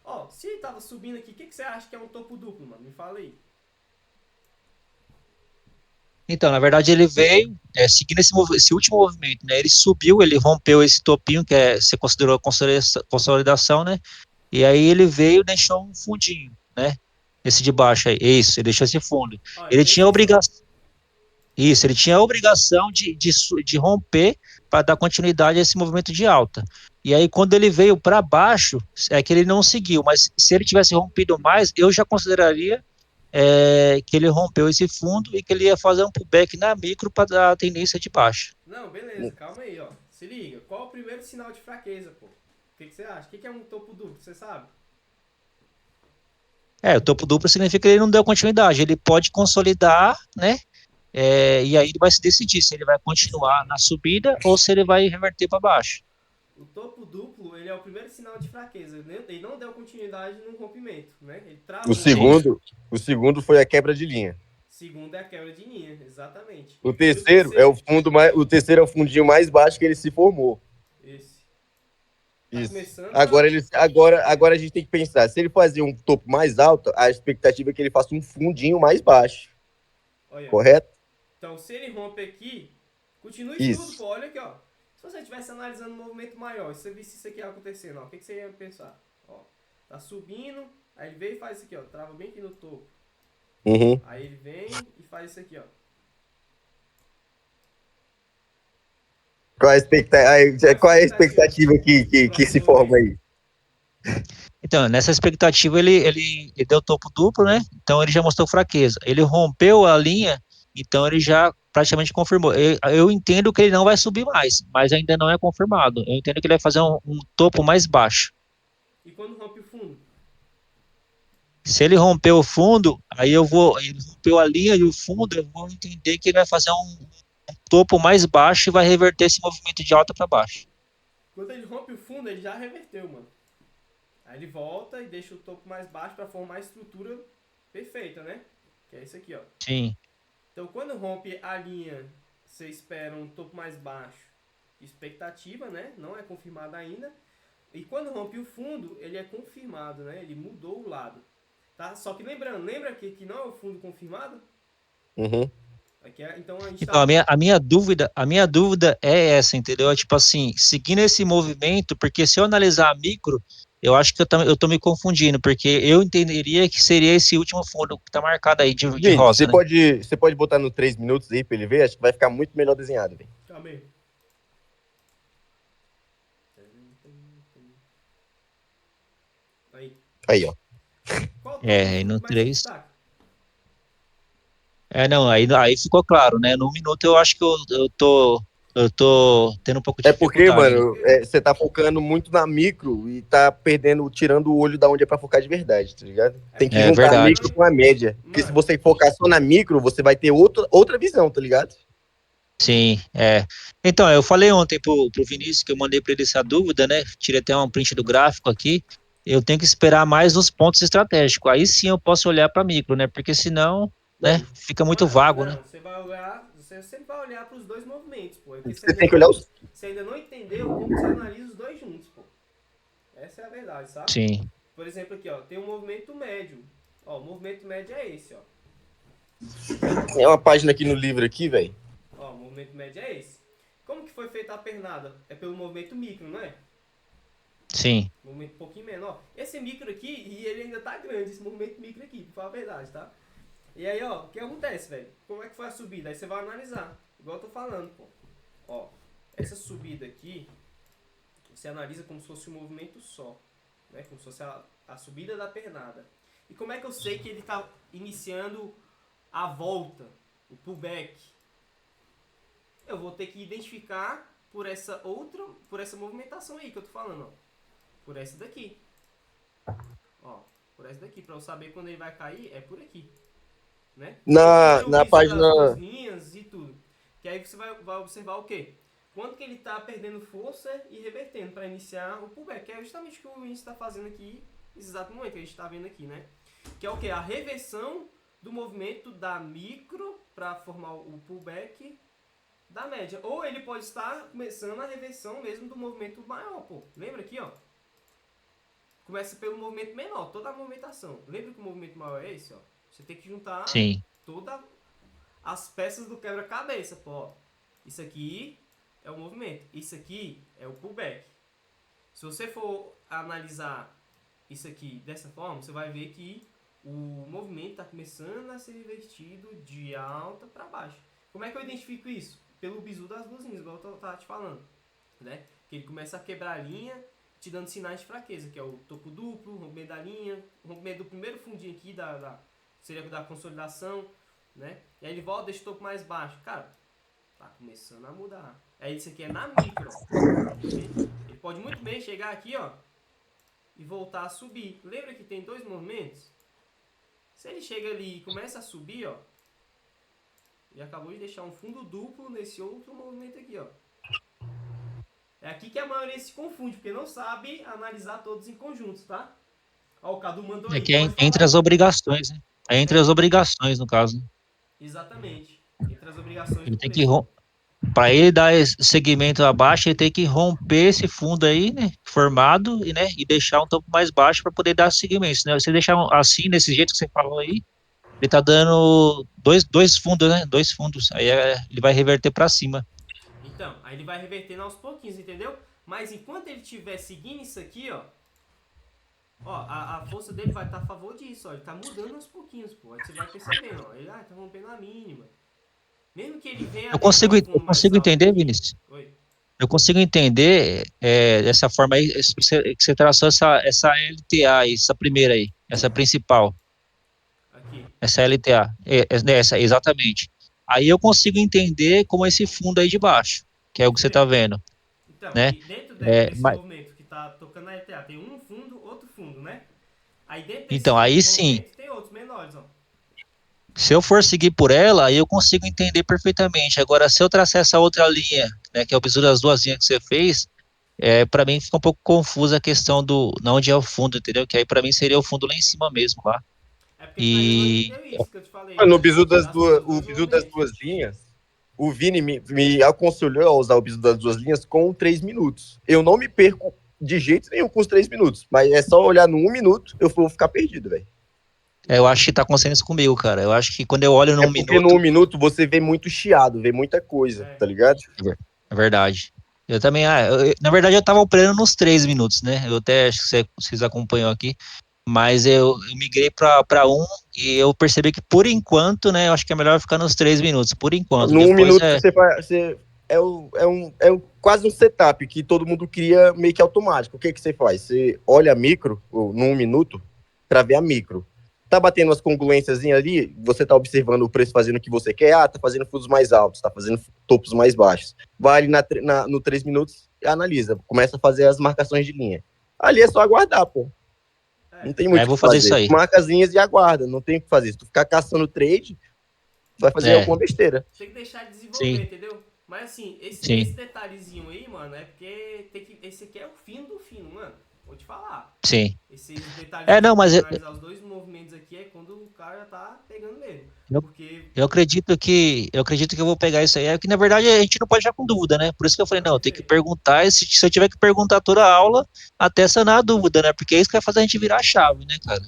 Ó, se ele tava subindo aqui, o que você acha que é um topo duplo, mano? Me fala aí. Então, na verdade, ele veio seguindo esse último movimento, né? Ele subiu, ele rompeu esse topinho, você considerou a consolidação, né? E aí ele veio e deixou um fundinho, né? Esse de baixo aí. Isso, ele deixou esse fundo. Ó, ele Ele fez tinha a isso, ó. obrigação. Isso, ele tinha a obrigação de romper para dar continuidade a esse movimento de alta. E aí, quando ele veio para baixo, é que ele não seguiu, mas se ele tivesse rompido mais, eu já consideraria que ele rompeu esse fundo e que ele ia fazer um pullback na micro para dar a tendência de baixa. Não, beleza, calma aí, ó. Se liga, qual é o primeiro sinal de fraqueza, pô? O que você acha? O que é um topo duplo, você sabe? O topo duplo significa que ele não deu continuidade, ele pode consolidar, né? E aí ele vai se decidir se ele vai continuar na subida ou se ele vai reverter para baixo. O topo duplo, ele é o primeiro sinal de fraqueza. Ele não deu continuidade no rompimento, né? Ele travou. O segundo foi a quebra de linha. Segundo é a quebra de linha, exatamente. O terceiro é o terceiro é o fundinho mais baixo que ele se formou. Esse. Isso. Começando Agora a gente tem que pensar, se ele fazer um topo mais alto, a expectativa é que ele faça um fundinho mais baixo. Olha. Correto? Então, se ele rompe aqui, continue Isso. tudo, pô. Olha aqui, ó. Se você estivesse analisando um movimento maior, se você visse isso aqui acontecendo, ó, o que você ia pensar? Ó, tá subindo, aí ele veio e faz isso aqui, ó. Trava bem aqui no topo. Uhum. Aí ele vem e faz isso aqui, ó. Qual é a expectativa que se forma aí? Então, nessa expectativa, ele deu topo duplo, né? Então, ele já mostrou fraqueza. Ele rompeu a linha, então ele já praticamente confirmou. Eu entendo que ele não vai subir mais, mas ainda não é confirmado. Eu entendo que ele vai fazer um topo mais baixo. E quando rompe o fundo? Se ele rompeu o fundo, ele rompeu a linha e o fundo, eu vou entender que ele vai fazer um topo mais baixo e vai reverter esse movimento de alta para baixo. Quando ele rompe o fundo, ele já reverteu, mano. Aí ele volta e deixa o topo mais baixo para formar a estrutura perfeita, né? Que é isso aqui, ó. Sim. Então, quando rompe a linha, você espera um topo mais baixo. Expectativa, né? Não é confirmada ainda. E quando rompe o fundo, ele é confirmado, né? Ele mudou o lado. Tá? Só que lembrando, lembra que não é o fundo confirmado? Uhum. Aqui então a gente Então, a minha dúvida é essa, entendeu? Tipo assim, seguindo esse movimento, porque se eu analisar a micro, eu acho que eu tô me confundindo, porque eu entenderia que seria esse último fundo que tá marcado aí de Gente, rosa, né? você pode botar no 3 minutos aí pra ele ver? Acho que vai ficar muito melhor desenhado, velho. Calma aí. Aí, ó. Qual topo Aí no mais se 3. destaca? Não, aí ficou claro, né? No minuto eu acho que eu tô tendo um pouco de É porque, dificuldade, né? mano, você tá focando muito na micro e tá tirando o olho da onde é pra focar de verdade, tá ligado? Tem que É juntar a verdade. micro com a média. Porque se você focar só na micro, você vai ter outra visão, tá ligado? Sim, Então, eu falei ontem pro Vinícius que eu mandei para ele essa dúvida, né? Tirei até um print do gráfico aqui. Eu tenho que esperar mais nos pontos estratégicos. Aí sim eu posso olhar para micro, né? Porque senão, né, fica muito vago, né? Não, você sempre vai olhar para os dois movimentos, pô. Porque Você tem que olhar os. você ainda não entendeu como você analisa os dois juntos, pô. Essa é a verdade, sabe? Sim. Por exemplo, aqui, ó, tem um movimento médio. Ó, o movimento médio é esse, ó. É uma página aqui no livro aqui, velho. Ó, o movimento médio é esse. Como que foi feita a pernada? É pelo movimento micro, não é? Sim. Movimento um pouquinho menor. Esse micro aqui, e ele ainda tá grande, esse movimento micro aqui, pra falar a verdade, tá? E aí, ó, o que acontece, velho? Como é que foi a subida? Aí você vai analisar. Igual eu tô falando, pô. Ó, essa subida aqui, você analisa como se fosse um movimento só. Né? Como se fosse a subida da pernada. E como é que eu sei que ele tá iniciando a volta, o pullback? Eu vou ter que identificar por essa movimentação aí que eu tô falando, ó. Por essa daqui. Ó, por essa daqui. Pra eu saber quando ele vai cair, é por aqui. Né? Na página. Das duas linhas e tudo. Que aí você vai observar o quê? Quando que ele tá perdendo força e revertendo para iniciar o pullback. Que é justamente o que o Vinícius está fazendo aqui, nesse exato momento que a gente está vendo aqui, né? Que é o quê? A reversão do movimento da micro para formar o pullback da média. Ou ele pode estar começando a reversão mesmo do movimento maior, pô. Lembra aqui, ó? Começa pelo movimento menor, toda a movimentação. Lembra que o movimento maior é esse, ó? Você tem que juntar todas as peças do quebra-cabeça, pô. Isso aqui é o movimento. Isso aqui é o pullback. Se você for analisar isso aqui dessa forma, você vai ver que o movimento está começando a ser revertido de alta para baixo. Como é que eu identifico isso? Pelo bizu das luzinhas, igual eu estava te falando. Né? Que ele começa a quebrar a linha, te dando sinais de fraqueza, que é o topo duplo, rompimento da linha, rompimento do primeiro fundinho aqui seria da consolidação, né? E aí ele volta, deixa o topo mais baixo. Cara, tá começando a mudar. Aí isso aqui é na micro, ó. Ele pode muito bem chegar aqui, ó, e voltar a subir. Lembra que tem 2 movimentos? Se ele chega ali e começa a subir, ó, ele acabou de deixar um fundo duplo nesse outro movimento aqui, ó. É aqui que a maioria se confunde, porque não sabe analisar todos em conjuntos, tá? Ó, o Cadu mandou É aí, que é pode falar entre aí. as obrigações, né? É entre as obrigações, no caso. Exatamente. Entre as obrigações Ele do tem que, preço. para ele dar esse segmento abaixo, ele tem que romper esse fundo aí, né? Formado, e, né? E deixar um topo mais baixo para poder dar segmento. Né? Se deixar assim, desse jeito que você falou aí, ele tá dando dois fundos, né? 2 fundos. Aí ele vai reverter para cima. Então, aí ele vai revertendo aos pouquinhos, entendeu? Mas enquanto ele estiver seguindo isso aqui, ó, a força dele vai estar a favor disso, ó. Ele tá mudando aos pouquinhos, pô. Aí você vai percebendo, ó. Ele tá rompendo a mínima. Mesmo que ele venha deixar um Eu fundo mais consigo alto entender, aqui. Vinícius. Oi. Eu consigo entender dessa forma aí, que você traçou essa LTA aí, essa primeira aí, essa principal, Aqui. essa LTA, essa, exatamente. Aí eu consigo entender como esse fundo aí de baixo, que é o que Isso você tá mesmo. vendo, Então, né? e dentro É, desse mas, movimento que tá tocando na ETA, tem um fundo, outro fundo, né? Aí dentro então, desse aí sim, movimento tem outros menores, ó. se eu for seguir por ela, aí eu consigo entender perfeitamente. Agora, se eu traçar essa outra linha, né, que é o bizu das duas linhas que você fez, para mim fica um pouco confusa a questão do, não onde é o fundo, entendeu? Que aí para mim seria o fundo lá em cima mesmo, lá. É porque aí não E entendeu isso que eu te falei, Mano, dos o dois bizu das movimentos. duas linhas, o Vini me aconselhou a usar o bizu das duas linhas com 3 minutos. Eu não me perco de jeito nenhum com os 3 minutos, mas é só olhar no 1 minuto, eu vou ficar perdido, velho. eu acho que tá acontecendo isso comigo, cara. Eu acho que quando eu olho É num porque no minuto, 1 minuto você vê muito chiado, vê muita coisa, É. tá ligado? é verdade. Eu também, na verdade, eu tava operando nos 3 minutos, né? Eu até acho que vocês acompanham aqui, mas eu migrei pra um e eu percebi que por enquanto, né, eu acho que é melhor ficar nos 3 minutos, por enquanto. No um Depois minuto você quase um setup que todo mundo cria meio que automático. O que você faz? Você olha a micro, no 1 minuto, para ver a micro. Tá batendo as congruências ali, você tá observando o preço fazendo o que você quer, tá fazendo fundos mais altos, tá fazendo topos mais baixos. Vai ali no 3 minutos e analisa, começa a fazer as marcações de linha. Ali é só aguardar, pô. Não tem muito eu o vou que fazer isso fazer. aí. Marca as linhas e aguarda, não tem o que fazer. Se tu ficar caçando trade, vai fazer É, alguma besteira. Tem que deixar de desenvolver, sim, entendeu? Mas assim, esse sim, detalhezinho aí, mano, é porque esse aqui é o fino do fino, mano. Vou te falar. sim. Esses detalhezinhos Não, aqui mas de analisar os dois movimentos aqui é quando o cara tá pegando mesmo. eu, Porque. eu acredito que eu vou pegar isso aí. É que na verdade a gente não pode ficar com dúvida, né? Por isso que eu falei, Tá não, tem que perfeito. perguntar, e se eu tiver que perguntar toda a aula, até sanar a dúvida, né? Porque é isso que vai fazer a gente virar a chave, né, cara?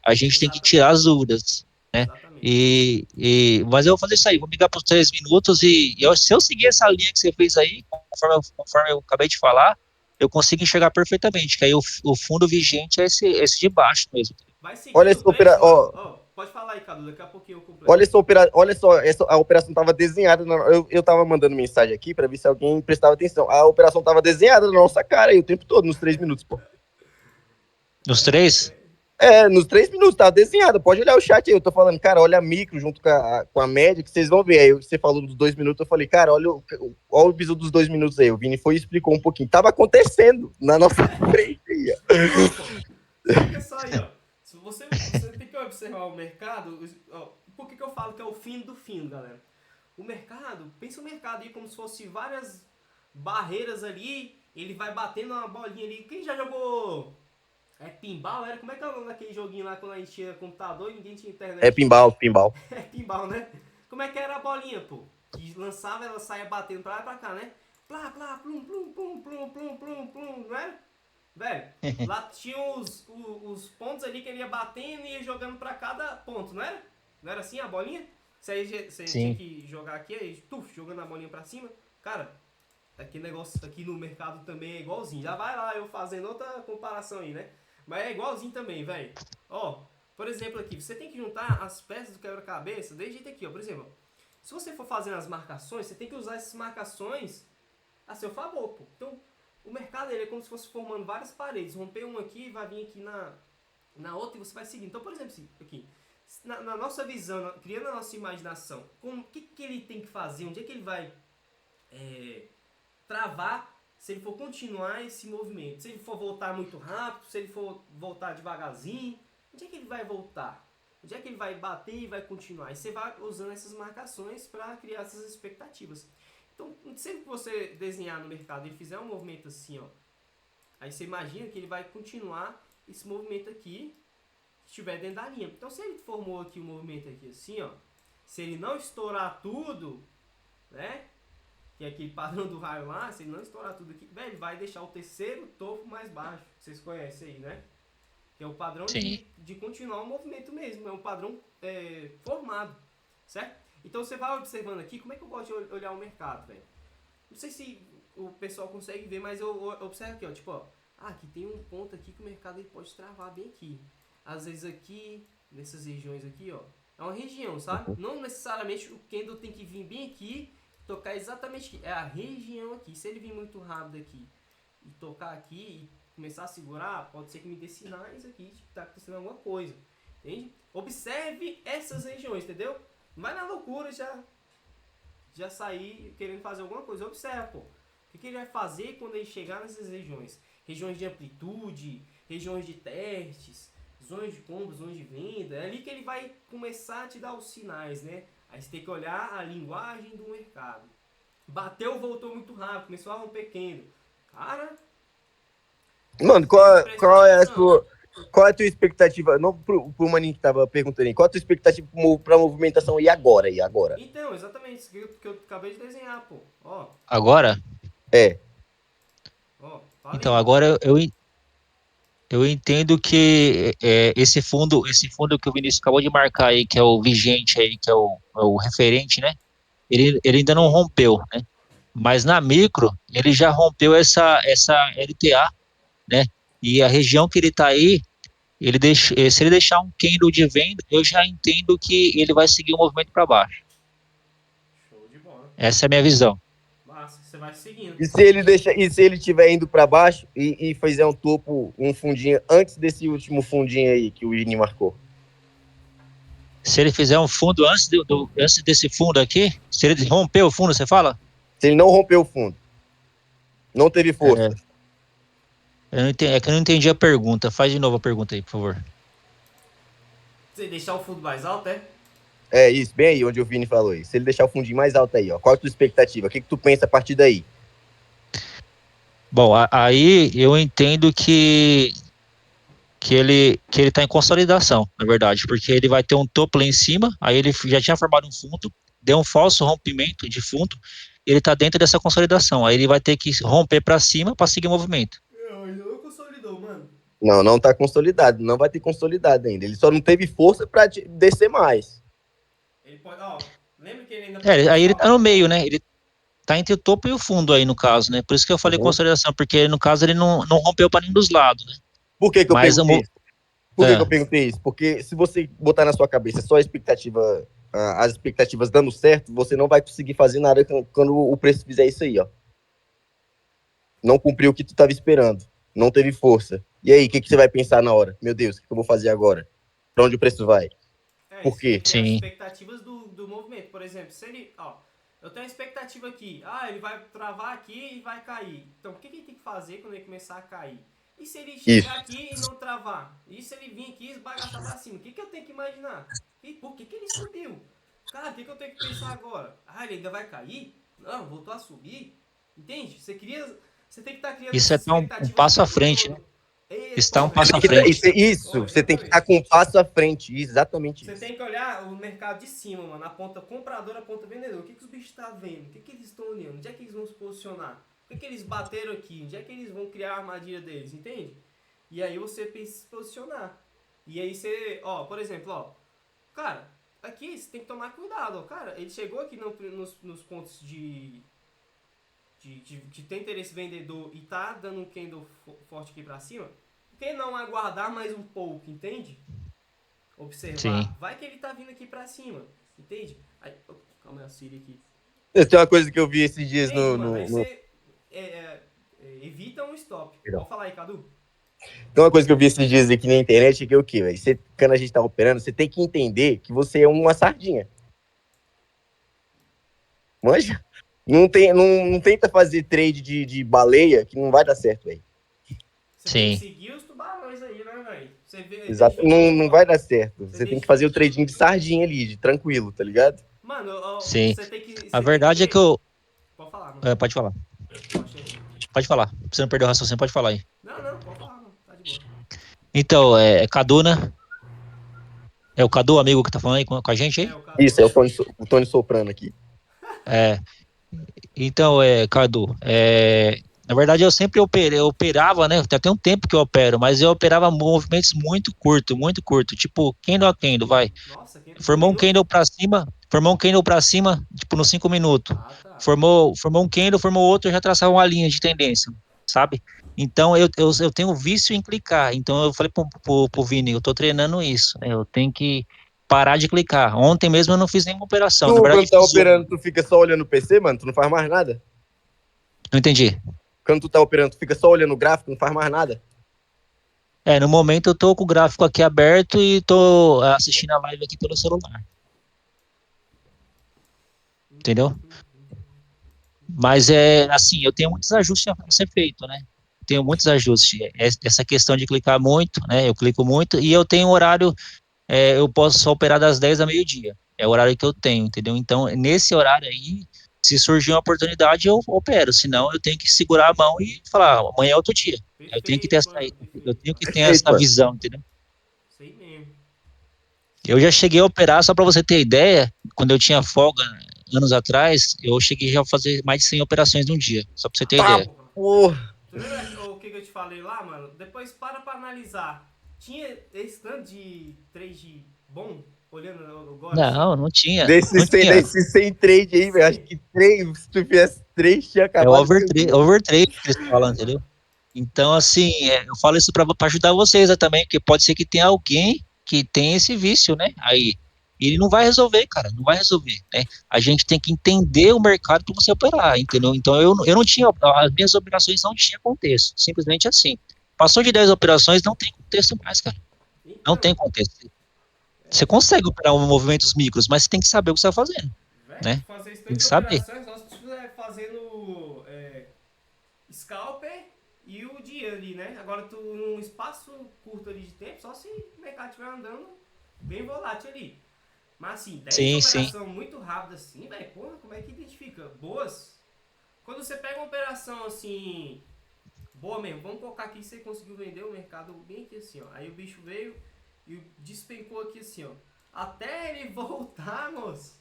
A gente tem que tirar Exatamente. as dúvidas, né? Exatamente. Mas eu vou fazer isso aí, vou ligar para os 3 minutos se eu seguir essa linha que você fez aí, conforme eu acabei de falar, eu consigo enxergar perfeitamente, que aí o fundo vigente é esse de baixo mesmo. Vai Olha seguindo o essa preço, operação, mano. ó, Ó, pode falar aí, Cadu. Daqui a pouquinho eu completo. olha só, a operação tava desenhada. Eu tava mandando mensagem aqui pra ver se alguém prestava atenção. A operação tava desenhada na nossa cara aí o tempo todo, nos 3 minutos, pô. Nos três? Nos 3 minutos, tava desenhada. Pode olhar o chat aí. Eu tô falando, cara, olha a micro junto com a média que vocês vão ver. Aí você falou dos 2 minutos, eu falei, cara, olha o bizu dos 2 minutos aí. O Vini foi e explicou um pouquinho. Tava acontecendo na nossa frente aí. Não, pô. Se liga só aí, ó. Se você tem que observar o mercado. Ó, por que eu falo que é o fim do fim, galera? O mercado, pensa o mercado aí como se fosse várias barreiras ali. Ele vai batendo uma bolinha ali. Quem já jogou pinball? Como é que é o nome daquele joguinho lá quando a gente tinha computador e ninguém tinha É internet? pinball. É pinball, né? Como é que era a bolinha, pô? Que lançava, ela saia batendo pra lá e pra cá, né? Plá, plá, plum, plum, plum, plum, plum, plum, plum, não era? Velho, lá tinha os pontos ali que ele ia batendo e ia jogando pra cada ponto, não era? Não era assim a bolinha? Você tinha Sim. que jogar aqui, aí, jogando a bolinha pra cima. Cara, aquele negócio aqui no mercado também é igualzinho. Já vai lá eu fazendo outra comparação aí, né? Mas é igualzinho também, velho. Ó, por exemplo aqui, você tem que juntar as peças do quebra-cabeça desse jeito aqui, ó. Por exemplo, se você for fazendo as marcações, você tem que usar essas marcações a seu favor, pô. Então, o mercado ele é como se fosse formando várias paredes. Romper uma aqui, vai vir aqui na outra e você vai seguir. Então, por exemplo, aqui, na nossa visão, criando a nossa imaginação, o que ele tem que fazer, onde é que ele vai travar se ele for continuar esse movimento. Se ele for voltar muito rápido, se ele for voltar devagarzinho, onde é que ele vai voltar? Onde é que ele vai bater e vai continuar? E você vai usando essas marcações para criar essas expectativas. Então, sempre que você desenhar no mercado e ele fizer um movimento assim, ó, aí você imagina que ele vai continuar esse movimento aqui, que estiver dentro da linha. Então, se ele formou aqui um movimento aqui assim, ó, se ele não estourar tudo, né? Que é aquele padrão do raio lá, se ele não estourar tudo aqui, velho, ele vai deixar o terceiro topo mais baixo. Vocês conhecem aí, né? Que é o padrão de continuar o movimento mesmo. É um padrão formado, certo? Então você vai observando aqui, como é que eu gosto de olhar o mercado, velho? Não sei se o pessoal consegue ver, mas eu observo aqui, ó. Tipo, ó, aqui tem um ponto aqui que o mercado ele pode travar bem aqui. Às vezes aqui, nessas regiões aqui, ó. É uma região, sabe? Não necessariamente o candle tem que vir bem aqui, tocar exatamente aqui. É a região aqui. Se ele vir muito rápido aqui e tocar aqui e começar a segurar, pode ser que me dê sinais aqui de que tá acontecendo alguma coisa. Entende? Observe essas regiões, entendeu? Não vai na loucura já sair querendo fazer alguma coisa. Observa, pô. O que ele vai fazer quando ele chegar nessas regiões? Regiões de amplitude, regiões de testes, zonas de compra, zonas de venda. É ali que ele vai começar a te dar os sinais, né? Aí você tem que olhar a linguagem do mercado. Bateu, voltou muito rápido, começou a romper candle. Cara... Mano, qual é a tua expectativa? Não pro maninho que tava perguntando aí. Qual a tua expectativa pra movimentação e agora? Então, exatamente, isso que eu acabei de desenhar, pô. Ó. Agora? Ó, então, agora eu entendo que esse fundo que o Vinícius acabou de marcar aí, que é o vigente aí, que é o referente, né? Ele ainda não rompeu, né? Mas na micro, ele já rompeu essa LTA, né? E a região que ele está aí, se ele deixar um candle de venda, eu já entendo que ele vai seguir o movimento para baixo. Show de bola. Essa é a minha visão. Massa, você vai seguindo. E se ele estiver indo para baixo e fizer um topo, um fundinho antes desse último fundinho aí que o Vini marcou? Se ele fizer um fundo antes desse fundo aqui, se ele romper o fundo, você fala? Se ele não rompeu o fundo, não teve força. É que eu não entendi a pergunta. Faz de novo a pergunta aí, por favor. Você deixar o fundo mais alto, é? É isso, bem aí onde o Vini falou isso. Se ele deixar o fundinho mais alto aí, ó. Qual a tua expectativa? O que tu pensa a partir daí? Bom, aí eu entendo que ele está em consolidação, na verdade, porque ele vai ter um topo lá em cima, aí ele já tinha formado um fundo, deu um falso rompimento de fundo, ele está dentro dessa consolidação, aí ele vai ter que romper para cima para seguir o movimento. Não consolidou, mano. Não tá consolidado, não vai ter consolidado ainda. Ele só não teve força para descer mais. Ele pode, ó, lembra que ele ainda aí ele tá no meio, né? Ele tá entre o topo e o fundo aí, no caso, né? Por isso que eu falei consolidação, porque no caso ele não rompeu para nenhum dos lados, né? Por que eu perguntei isso? Por que eu perguntei isso? Porque se você botar na sua cabeça só a expectativa, as expectativas dando certo, você não vai conseguir fazer nada quando o preço fizer isso aí, ó. Não cumpriu o que tu estava esperando. Não teve força. E aí, o que você vai pensar na hora? Meu Deus, o que eu vou fazer agora? Para onde o preço vai? Por quê? Tem as expectativas do movimento. Por exemplo, se ele, ó, eu tenho a expectativa aqui, ele vai travar aqui e vai cair. Então, o que ele tem que fazer quando ele começar a cair? E se ele chegar aqui e não travar? E se ele vir aqui e esbagaçar pra cima? O que eu tenho que imaginar? Por que ele subiu? Cara, o que eu tenho que pensar agora? Ele ainda vai cair? Não, voltou a subir? Entende? Você tem que estar criando isso é um passo à frente, né? Está um passo à frente. Isso, você tem que estar com um passo à frente, exatamente isso. Você tem que olhar o mercado de cima, mano, a ponta compradora, a ponta vendedora. O que os bichos estão vendo? O que eles estão olhando? Onde é que eles vão se posicionar? O que eles bateram aqui? Onde é que eles vão criar a armadilha deles, entende? E aí você pensa em se posicionar. E aí você, por exemplo, cara, aqui você tem que tomar cuidado, cara. Ele chegou aqui nos pontos de ter interesse vendedor e tá dando um candle forte aqui pra cima. Por que não aguardar mais um pouco, entende? Observar. Sim. Vai que ele tá vindo aqui pra cima, entende? Aí, calma aí, a Siri aqui. Tem uma coisa que eu vi esses dias Aí você evita um stop. Pode falar aí, Cadu. Então, uma coisa que eu vi esses dias aqui na internet é que é o quê, velho? Quando a gente tá operando, você tem que entender que você é uma sardinha. Manja? Não tenta fazer trade de baleia que não vai dar certo, velho. Você tem que Sim. seguir os tubarões aí, né, velho? Você vê. Exato. deixa eu- Não vai dar certo. Você Você tem que deixa- fazer o trading de sardinha ali, de tranquilo, tá ligado? Mano, Sim. você tem que. A verdade é que eu. Pode falar, mano. Pode falar. Pode ir. Pode falar. Você não perdeu o raciocínio, pode falar aí. Não, pode falar, mano. Tá de boa. Então, Cadu, né? É o Cadu, amigo que tá falando aí com a gente aí? É, o cara. Isso, é o Tony soprando aqui. É. Então, Cadu, na verdade eu sempre eu operava, né? Tem até um tempo que eu opero, mas eu operava movimentos muito curto, tipo candle a candle, vai. Nossa, quem Formou um candle pra cima, tipo nos 5 minutos. Ah, tá. Formou um candle, formou outro, eu já traçava uma linha de tendência, sabe? Então eu tenho vício em clicar. Então eu falei pro Vini, eu tô treinando isso, né? Eu tenho que parar de clicar. Ontem mesmo eu não fiz nenhuma operação, na Tu, verdade quando tá fiz uma. operando, tu fica só olhando o PC, mano? Tu não faz mais nada? Não entendi. Quando tu tá operando, tu fica só olhando o gráfico, não faz mais nada? No momento eu tô com o gráfico aqui aberto e tô assistindo a live aqui pelo celular. Entendeu? Mas assim, eu tenho muitos ajustes a ser feito, né? Tenho muitos ajustes. Essa questão de clicar muito, né? Eu clico muito e eu tenho horário, eu posso só operar das 10 a meio-dia. É o horário que eu tenho, entendeu? Então, nesse horário aí, se surgir uma oportunidade, eu opero. Senão, eu tenho que segurar a mão e falar, amanhã é outro dia. Eu tenho que ter Perfeito, mano. eu tenho que ter Perfeito, essa mano. visão, entendeu? Sei mesmo. Eu já cheguei a operar, só para você ter ideia, quando eu tinha folga anos atrás, eu cheguei já a fazer mais de 100 operações num dia, só para você ter Tá, ideia. porra. Tu lembra o que eu te falei lá, mano? Depois para pra analisar. Tinha esse tanto de trade bom, olhando agora? Não tinha. Desses 100 trade aí, velho. Acho que 3, se tu fizesse 3, tinha É o acabado. overtrade que eles falam, entendeu? Então, assim, eu falo isso para ajudar vocês também, porque pode ser que tenha alguém que tem esse vício, né? Aí, ele não vai resolver, cara, não vai resolver, né? A gente tem que entender o mercado para você operar, entendeu? Então, eu não tinha, as minhas operações não tinham contexto, simplesmente assim. Passou de 10 operações, não tem contexto mais, cara. Não tem contexto. Você consegue operar movimentos micros, mas você tem que saber o que você está fazendo, né? Fazer isso Tem que de saber. operações, nós estiver fazendo scalper e o dia ali, né? Agora tu num espaço curto ali de tempo, só se o mercado estiver andando bem volátil ali. Mas assim, 10 Sim, operações muito rápidas assim, velho, porra, como é que identifica? Boas? Quando você pega uma operação assim, boa mesmo, vamos colocar aqui que você conseguiu vender o mercado bem aqui assim, ó. Aí o bicho veio e despencou aqui assim, ó. Até ele voltar, moço.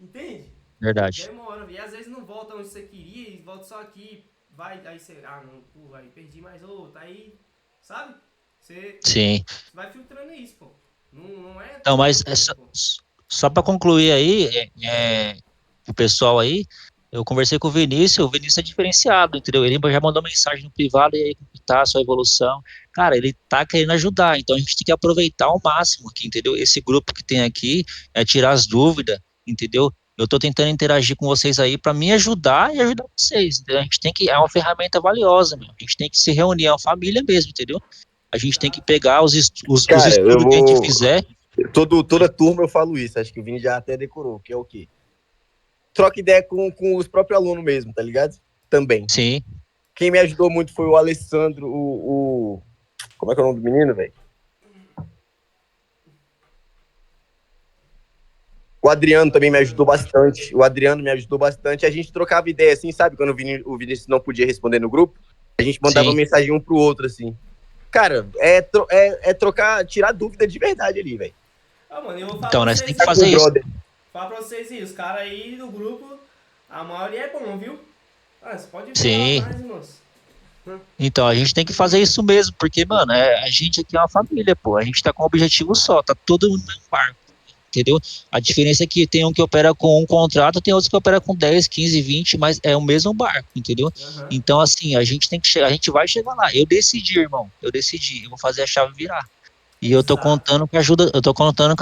Entende? Verdade. Demora, e às vezes não volta onde você queria e volta só aqui, vai, aí você, não, pô, aí perdi mais outro, aí, sabe? Você Sim. vai filtrando isso, pô. Não é... Não, mas só para concluir aí, o pessoal aí, eu conversei com o Vinícius é diferenciado, entendeu? Ele já mandou mensagem no privado e aí, como tá a sua evolução. Cara, ele tá querendo ajudar, então a gente tem que aproveitar ao máximo aqui, entendeu? Esse grupo que tem aqui, tirar as dúvidas, entendeu? Eu tô tentando interagir com vocês aí para me ajudar e ajudar vocês, entendeu? A gente tem que, é uma ferramenta valiosa, meu. A gente tem que se reunir, é uma família mesmo, entendeu? A gente tem que pegar os Cara, eu estudos que a gente vou. fizer. Toda turma eu falo isso, acho que o Vini já até decorou, que é o quê? Troca ideia com os próprios alunos mesmo, tá ligado? Também. Sim. Quem me ajudou muito foi o Alessandro, como é que é o nome do menino, velho? O Adriano também me ajudou bastante. O Adriano me ajudou bastante. A gente trocava ideia, assim, sabe? Quando o Vinícius não podia responder no grupo, a gente mandava mensagem um pro outro, assim. Cara, trocar, tirar dúvida de verdade ali, velho. Mano, eu vou falar Então, pra nós vocês temos que fazer isso. Falar pra vocês aí, os caras aí do grupo, a maioria é bom, viu? Você pode ver Sim. lá mais, moço. Então, a gente tem que fazer isso mesmo, porque, mano, a gente aqui é uma família, pô. A gente tá com um objetivo só, tá todo mundo no mesmo barco, entendeu? A diferença é que tem um que opera com um contrato, tem outros que opera com 10, 15, 20, mas é o mesmo barco, entendeu? Então, assim, a gente tem que chegar, a gente vai chegar lá. Eu decidi, irmão, eu vou fazer a chave virar. E eu tô contando com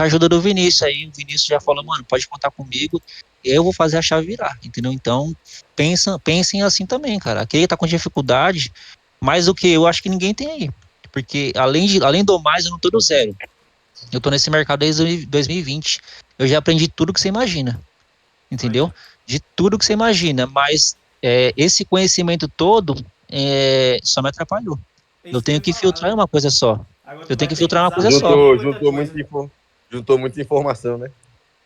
a ajuda do Vinícius aí. O Vinícius já falou, mano, pode contar comigo. Eu vou fazer a chave virar, entendeu? Então, pensem assim também, cara. Aquele tá com dificuldade, mas o que eu acho que ninguém tem aí. Porque além do mais, eu não tô do zero. Eu tô nesse mercado desde 2020. Eu já aprendi tudo que você imagina, Aí, entendeu? De tudo que você imagina, mas esse conhecimento todo só me atrapalhou. é Eu isso que eu tenho ia que falar, filtrar né? uma coisa só. Agora tu Eu tenho vai que ter que filtrar uma coisa só. desaprender Juntou, muita coisa. juntou muita informação, né?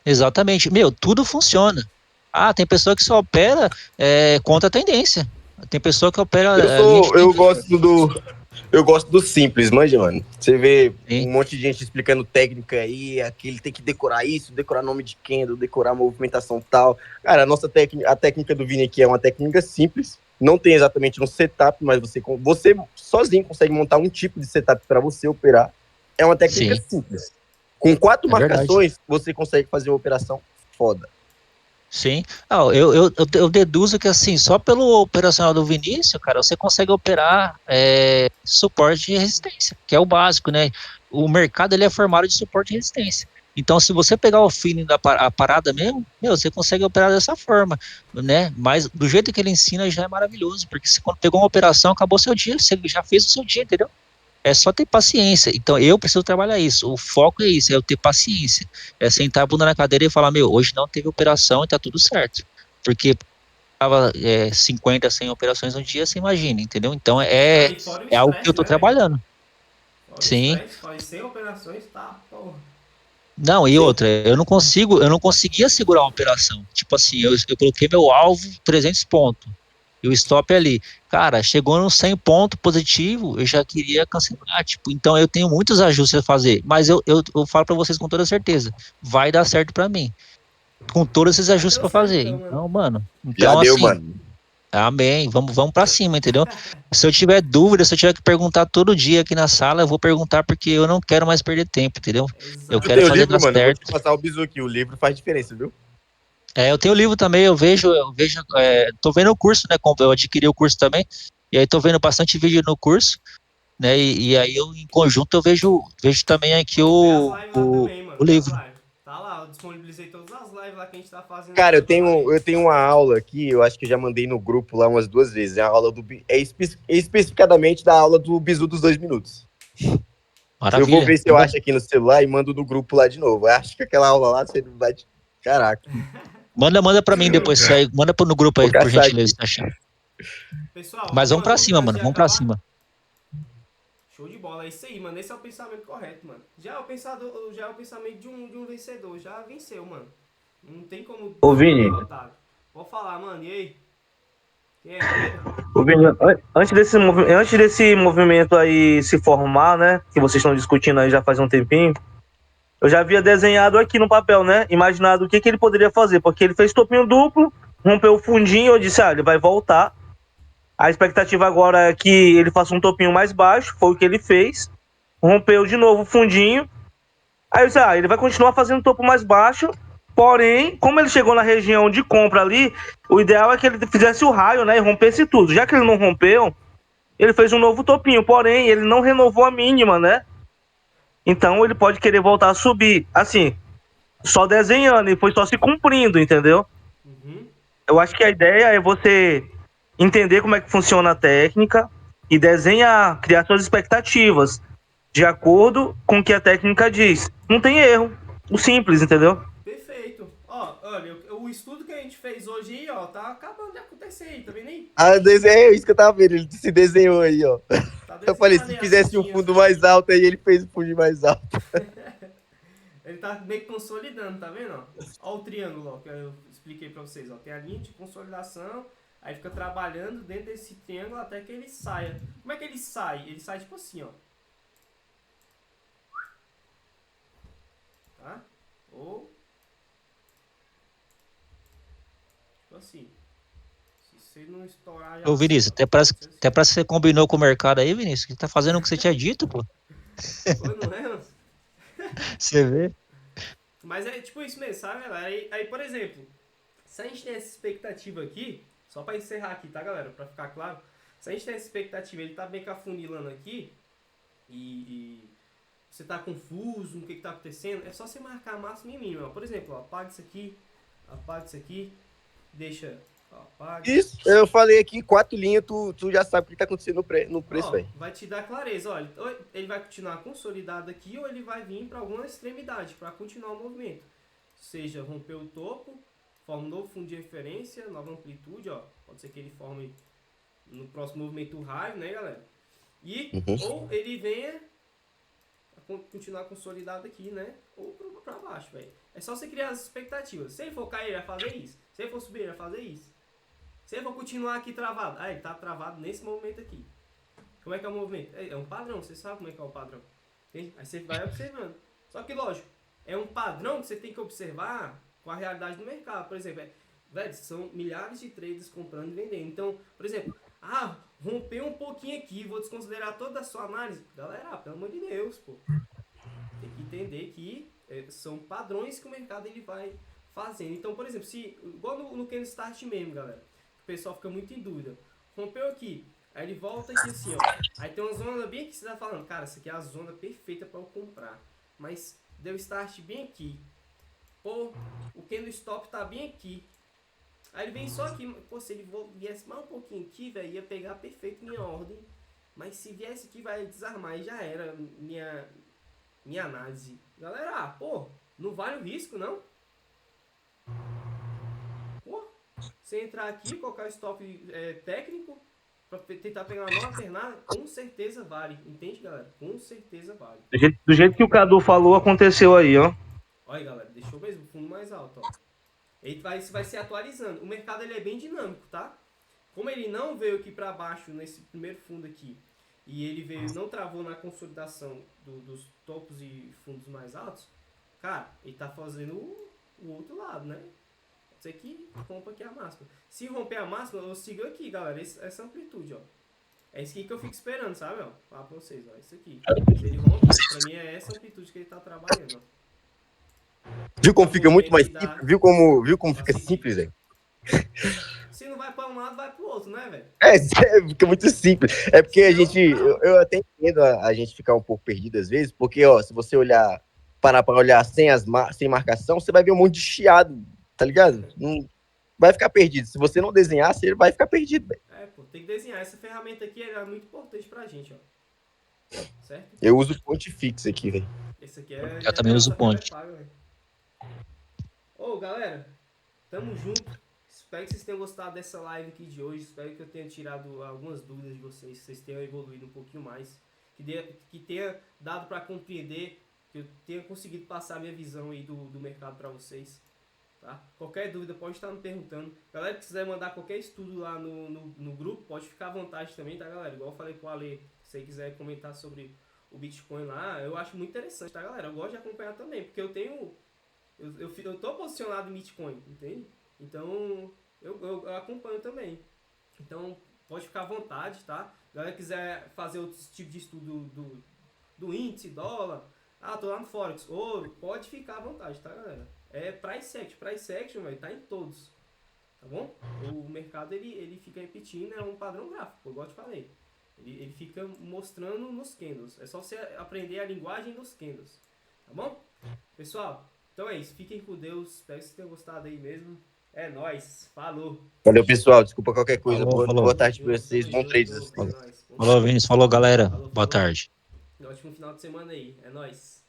Exatamente. Meu, tudo funciona. Ah, tem pessoa que só opera contra a tendência. Tem pessoa que opera a linha de Eu tendência. eu gosto do simples, manja, mano. Você vê Sim, um monte de gente explicando técnica aí, aquele tem que decorar isso, decorar nome de candle, decorar movimentação tal. Cara, a técnica do Vini aqui é uma técnica simples. Não tem exatamente um setup, mas você sozinho consegue montar um tipo de setup para você operar. É uma técnica sim, simples. Com 4 é verdade. marcações, você consegue fazer uma operação foda. Sim. Ah, eu deduzo que assim, só pelo operacional do Vinícius, cara, você consegue operar suporte e resistência, que é o básico, né? O mercado ele é formado de suporte e resistência. Então, se você pegar o feeling a parada mesmo, meu, você consegue operar dessa forma, né? Mas do jeito que ele ensina já é maravilhoso, porque você quando pegou uma operação, acabou seu dia, você já fez o seu dia, entendeu? É só ter paciência. Então, eu preciso trabalhar isso. O foco é isso, é eu ter paciência. É sentar a bunda na cadeira e falar, meu, hoje não teve operação e tá tudo certo. Porque tava 50, 100 operações no dia, você imagina, entendeu? Então, Ah, e fora o é algo que eu estresse, tô né, velho? trabalhando. Fora o Sim. estresse, faz 100 operações, tá, porra. Não, e Sim. outra, eu não conseguia segurar uma operação. Tipo assim, eu coloquei meu alvo 300 pontos. E o stop ali. Cara, chegou no 100 ponto positivo, eu já queria cancelar. Tipo, então eu tenho muitos ajustes a fazer. Mas eu falo pra vocês com toda certeza. Vai dar certo pra mim. Com todos esses Já ajustes deu pra certo fazer. então, mano. Então, mano. Já Então, deu, assim, mano. amém. Vamos pra cima, entendeu? Se eu tiver dúvida, se eu tiver que perguntar todo dia aqui na sala, eu vou perguntar porque eu não quero mais perder tempo, entendeu? Eu Tu quero tem o fazer livro, dar mano? Eu vou te certo. passar o bizu aqui. O livro faz diferença, viu? Eu tenho livro também, tô vendo o curso, né? Eu adquiri o curso também, e aí tô vendo bastante vídeo no curso, né? E aí eu, em conjunto, eu vejo também aqui Ó, vê as lives lá também, mano. o Vê as livro. lives. Tá lá, eu disponibilizei todas as lives lá que a gente tá fazendo Cara, aqui toda eu vez. tenho uma aula aqui, eu acho que eu já mandei no grupo lá umas 2 vezes. É a aula especificadamente da aula do bizu dos 2 minutos. Eu vou Maravilha, ver se tá eu bom. acho aqui no celular e mando no grupo lá de novo. Eu acho que aquela aula lá você não vai. Caraca, Manda pra mim depois, aí, manda no grupo vou aí, por caçar gentileza, aqui. se achar. Pessoal, Mas ô, vamos mano, pra cima, antes mano, de vamos pra acabar, cima. show de bola, é isso aí, mano. Esse é o pensamento correto, mano. Já é o pensamento de um vencedor. Já venceu, mano. Não tem como Ô ser Vini, derrotado. Vou falar, mano, e aí? Quem é Pedro? ô Vini, antes desse movimento aí se formar, né? Que vocês estão discutindo aí já faz um tempinho, eu já havia desenhado aqui no papel, né? Imaginado o que ele poderia fazer, porque ele fez topinho duplo, rompeu o fundinho, eu disse, ele vai voltar. A expectativa agora é que ele faça um topinho mais baixo, foi o que ele fez. Rompeu de novo o fundinho. Aí eu disse, ele vai continuar fazendo topo mais baixo, porém, como ele chegou na região de compra ali, o ideal é que ele fizesse o raio, né, e rompesse tudo. Já que ele não rompeu, ele fez um novo topinho, porém, ele não renovou a mínima, né? Então ele pode querer voltar a subir, assim, só desenhando e foi só se cumprindo, entendeu? Uhum. Eu acho que a ideia é você entender como é que funciona a técnica e desenhar, criar suas expectativas de acordo com o que a técnica diz. Não tem erro. O simples, entendeu? Perfeito. Ó, olha, o estudo que a gente fez hoje aí, ó, tá acabando de acontecer aí, tá vendo aí? É isso que eu tava vendo, ele se desenhou aí, ó. Tá Eu falei, desenhado se aí as fizesse um linhas fundo aí. mais alto, aí ele fez o fundo mais alto. Ele tá meio que consolidando, tá vendo? Ó, ó o triângulo, ó, que eu expliquei pra vocês, ó. Tem a linha de consolidação, aí fica trabalhando dentro desse triângulo até que ele saia. Como é que ele sai? Ele sai tipo assim, ó. Tá? Ou tipo assim. Se você não estourar já Ô, assim, Vinícius, ó. Pode ser até assim. parece que você combinou com o mercado aí, Vinícius, que tá fazendo o que você tinha dito, pô. Foi, não é, mano? Você vê? Mas é tipo isso mesmo, sabe, galera? Aí, por exemplo, se a gente tem essa expectativa aqui, só pra encerrar aqui, tá, galera? Pra ficar claro. Se a gente tem essa expectativa, ele tá bem cafunilando aqui, e você tá confuso no que tá acontecendo, é só você marcar máximo e mínimo. Ó. Por exemplo, ó, apaga isso aqui, deixa Paga. Isso, eu falei aqui, 4 linhas, tu já sabe o que tá acontecendo no preço, Ó, velho. vai te dar clareza, olha, ou ele vai continuar consolidado aqui ou ele vai vir para alguma extremidade para continuar o movimento. Seja romper o topo, forma um novo fundo de referência, nova amplitude, ó, pode ser que ele forme no próximo movimento o raio, né, galera? E ou ele venha a continuar consolidado aqui, né, ou para baixo, velho. É só você criar as expectativas. Se ele for cair, ele vai fazer isso. Se ele for subir, ele vai fazer isso. Se ele for continuar aqui travado, ele tá travado nesse movimento aqui. Como é que é o movimento? É um padrão, você sabe como é que é o padrão. Entende? Aí você vai observando. Só que, lógico, é um padrão que você tem que observar com a realidade do mercado. Por exemplo, velho, são milhares de traders comprando e vendendo. Então, por exemplo, rompeu um pouquinho aqui, vou desconsiderar toda a sua análise. Galera, pelo amor de Deus, pô. Tem que entender que são padrões que o mercado ele vai fazendo. Então, por exemplo, se igual no Candle Start mesmo, galera, o pessoal fica muito em dúvida. Rompeu aqui, aí ele volta aqui assim, ó. Aí tem uma zona bem aqui que você tá falando, cara, essa aqui é a zona perfeita para eu comprar. Mas deu start bem aqui. Pô, o candle stop tá bem aqui. Aí ele vem só aqui. Pô, se ele viesse mais um pouquinho aqui, velho, ia pegar perfeito minha ordem. Mas se viesse aqui, vai desarmar e já era minha análise. Galera, pô, não vale o risco, não? Pô, você entrar aqui, colocar o stop técnico, pra tentar pegar uma nova pernada, com certeza vale. Entende, galera? Com certeza vale. Do jeito que o Cadu falou, aconteceu aí, ó. Olha, galera, deixou mesmo o fundo mais alto, ó. Ele vai se atualizando. O mercado ele é bem dinâmico, tá? Como ele não veio aqui para baixo nesse primeiro fundo aqui, e ele não travou na consolidação dos topos e fundos mais altos, cara, ele tá fazendo o outro lado, né? Pode ser que rompa aqui a máxima. Se romper a máxima, eu sigo aqui, galera, essa amplitude, ó. É isso aqui que eu fico esperando, sabe, ó? Falar pra vocês, ó, isso aqui. Se ele rompe, pra mim é essa amplitude que ele tá trabalhando, ó. Viu como fica muito mais simples? Viu como fica simples, velho? Se não vai para um lado, vai pro outro, né, velho? Fica muito simples. É porque a gente, eu até entendo a gente ficar um pouco perdido às vezes, porque, ó, se você parar pra olhar sem marcação, você vai ver um monte de chiado, tá ligado? Não, vai ficar perdido. Se você não desenhar, você vai ficar perdido, velho. Pô, tem que desenhar. Essa ferramenta aqui é muito importante pra gente, ó. Certo? Eu uso ponte fixa aqui, velho. Esse aqui é. Eu também uso ponte. Ô, galera, tamo junto. Espero que vocês tenham gostado dessa live aqui de hoje. Espero que eu tenha tirado algumas dúvidas de vocês, que vocês tenham evoluído um pouquinho mais. Que tenha dado para compreender, que eu tenha conseguido passar a minha visão aí do mercado para vocês. Tá? Qualquer dúvida pode estar me perguntando. Galera, que quiser mandar qualquer estudo lá no grupo, pode ficar à vontade também, tá, galera? Igual eu falei pro Ale, se você quiser comentar sobre o Bitcoin lá, eu acho muito interessante, tá, galera? Eu gosto de acompanhar também, porque eu tô posicionado em Bitcoin, entende? Então, eu acompanho também. Então, pode ficar à vontade, tá? Galera quiser fazer outros tipos de estudo do índice, dólar, tô lá no Forex, ouro, pode ficar à vontade, tá, galera? É price action, vai tá em todos, tá bom? O mercado, ele fica repetindo, é um padrão gráfico, igual eu te falei. Ele fica mostrando nos candles, é só você aprender a linguagem dos candles, tá bom? Pessoal, então é isso, fiquem com Deus, espero que vocês tenham gostado aí mesmo. É nóis, falou. Valeu, pessoal, desculpa qualquer coisa. Falou. Boa tarde pra vocês, bom trade. Falou, Vinícius. Falou, galera. Boa tarde. Ótimo final de semana aí, é nóis.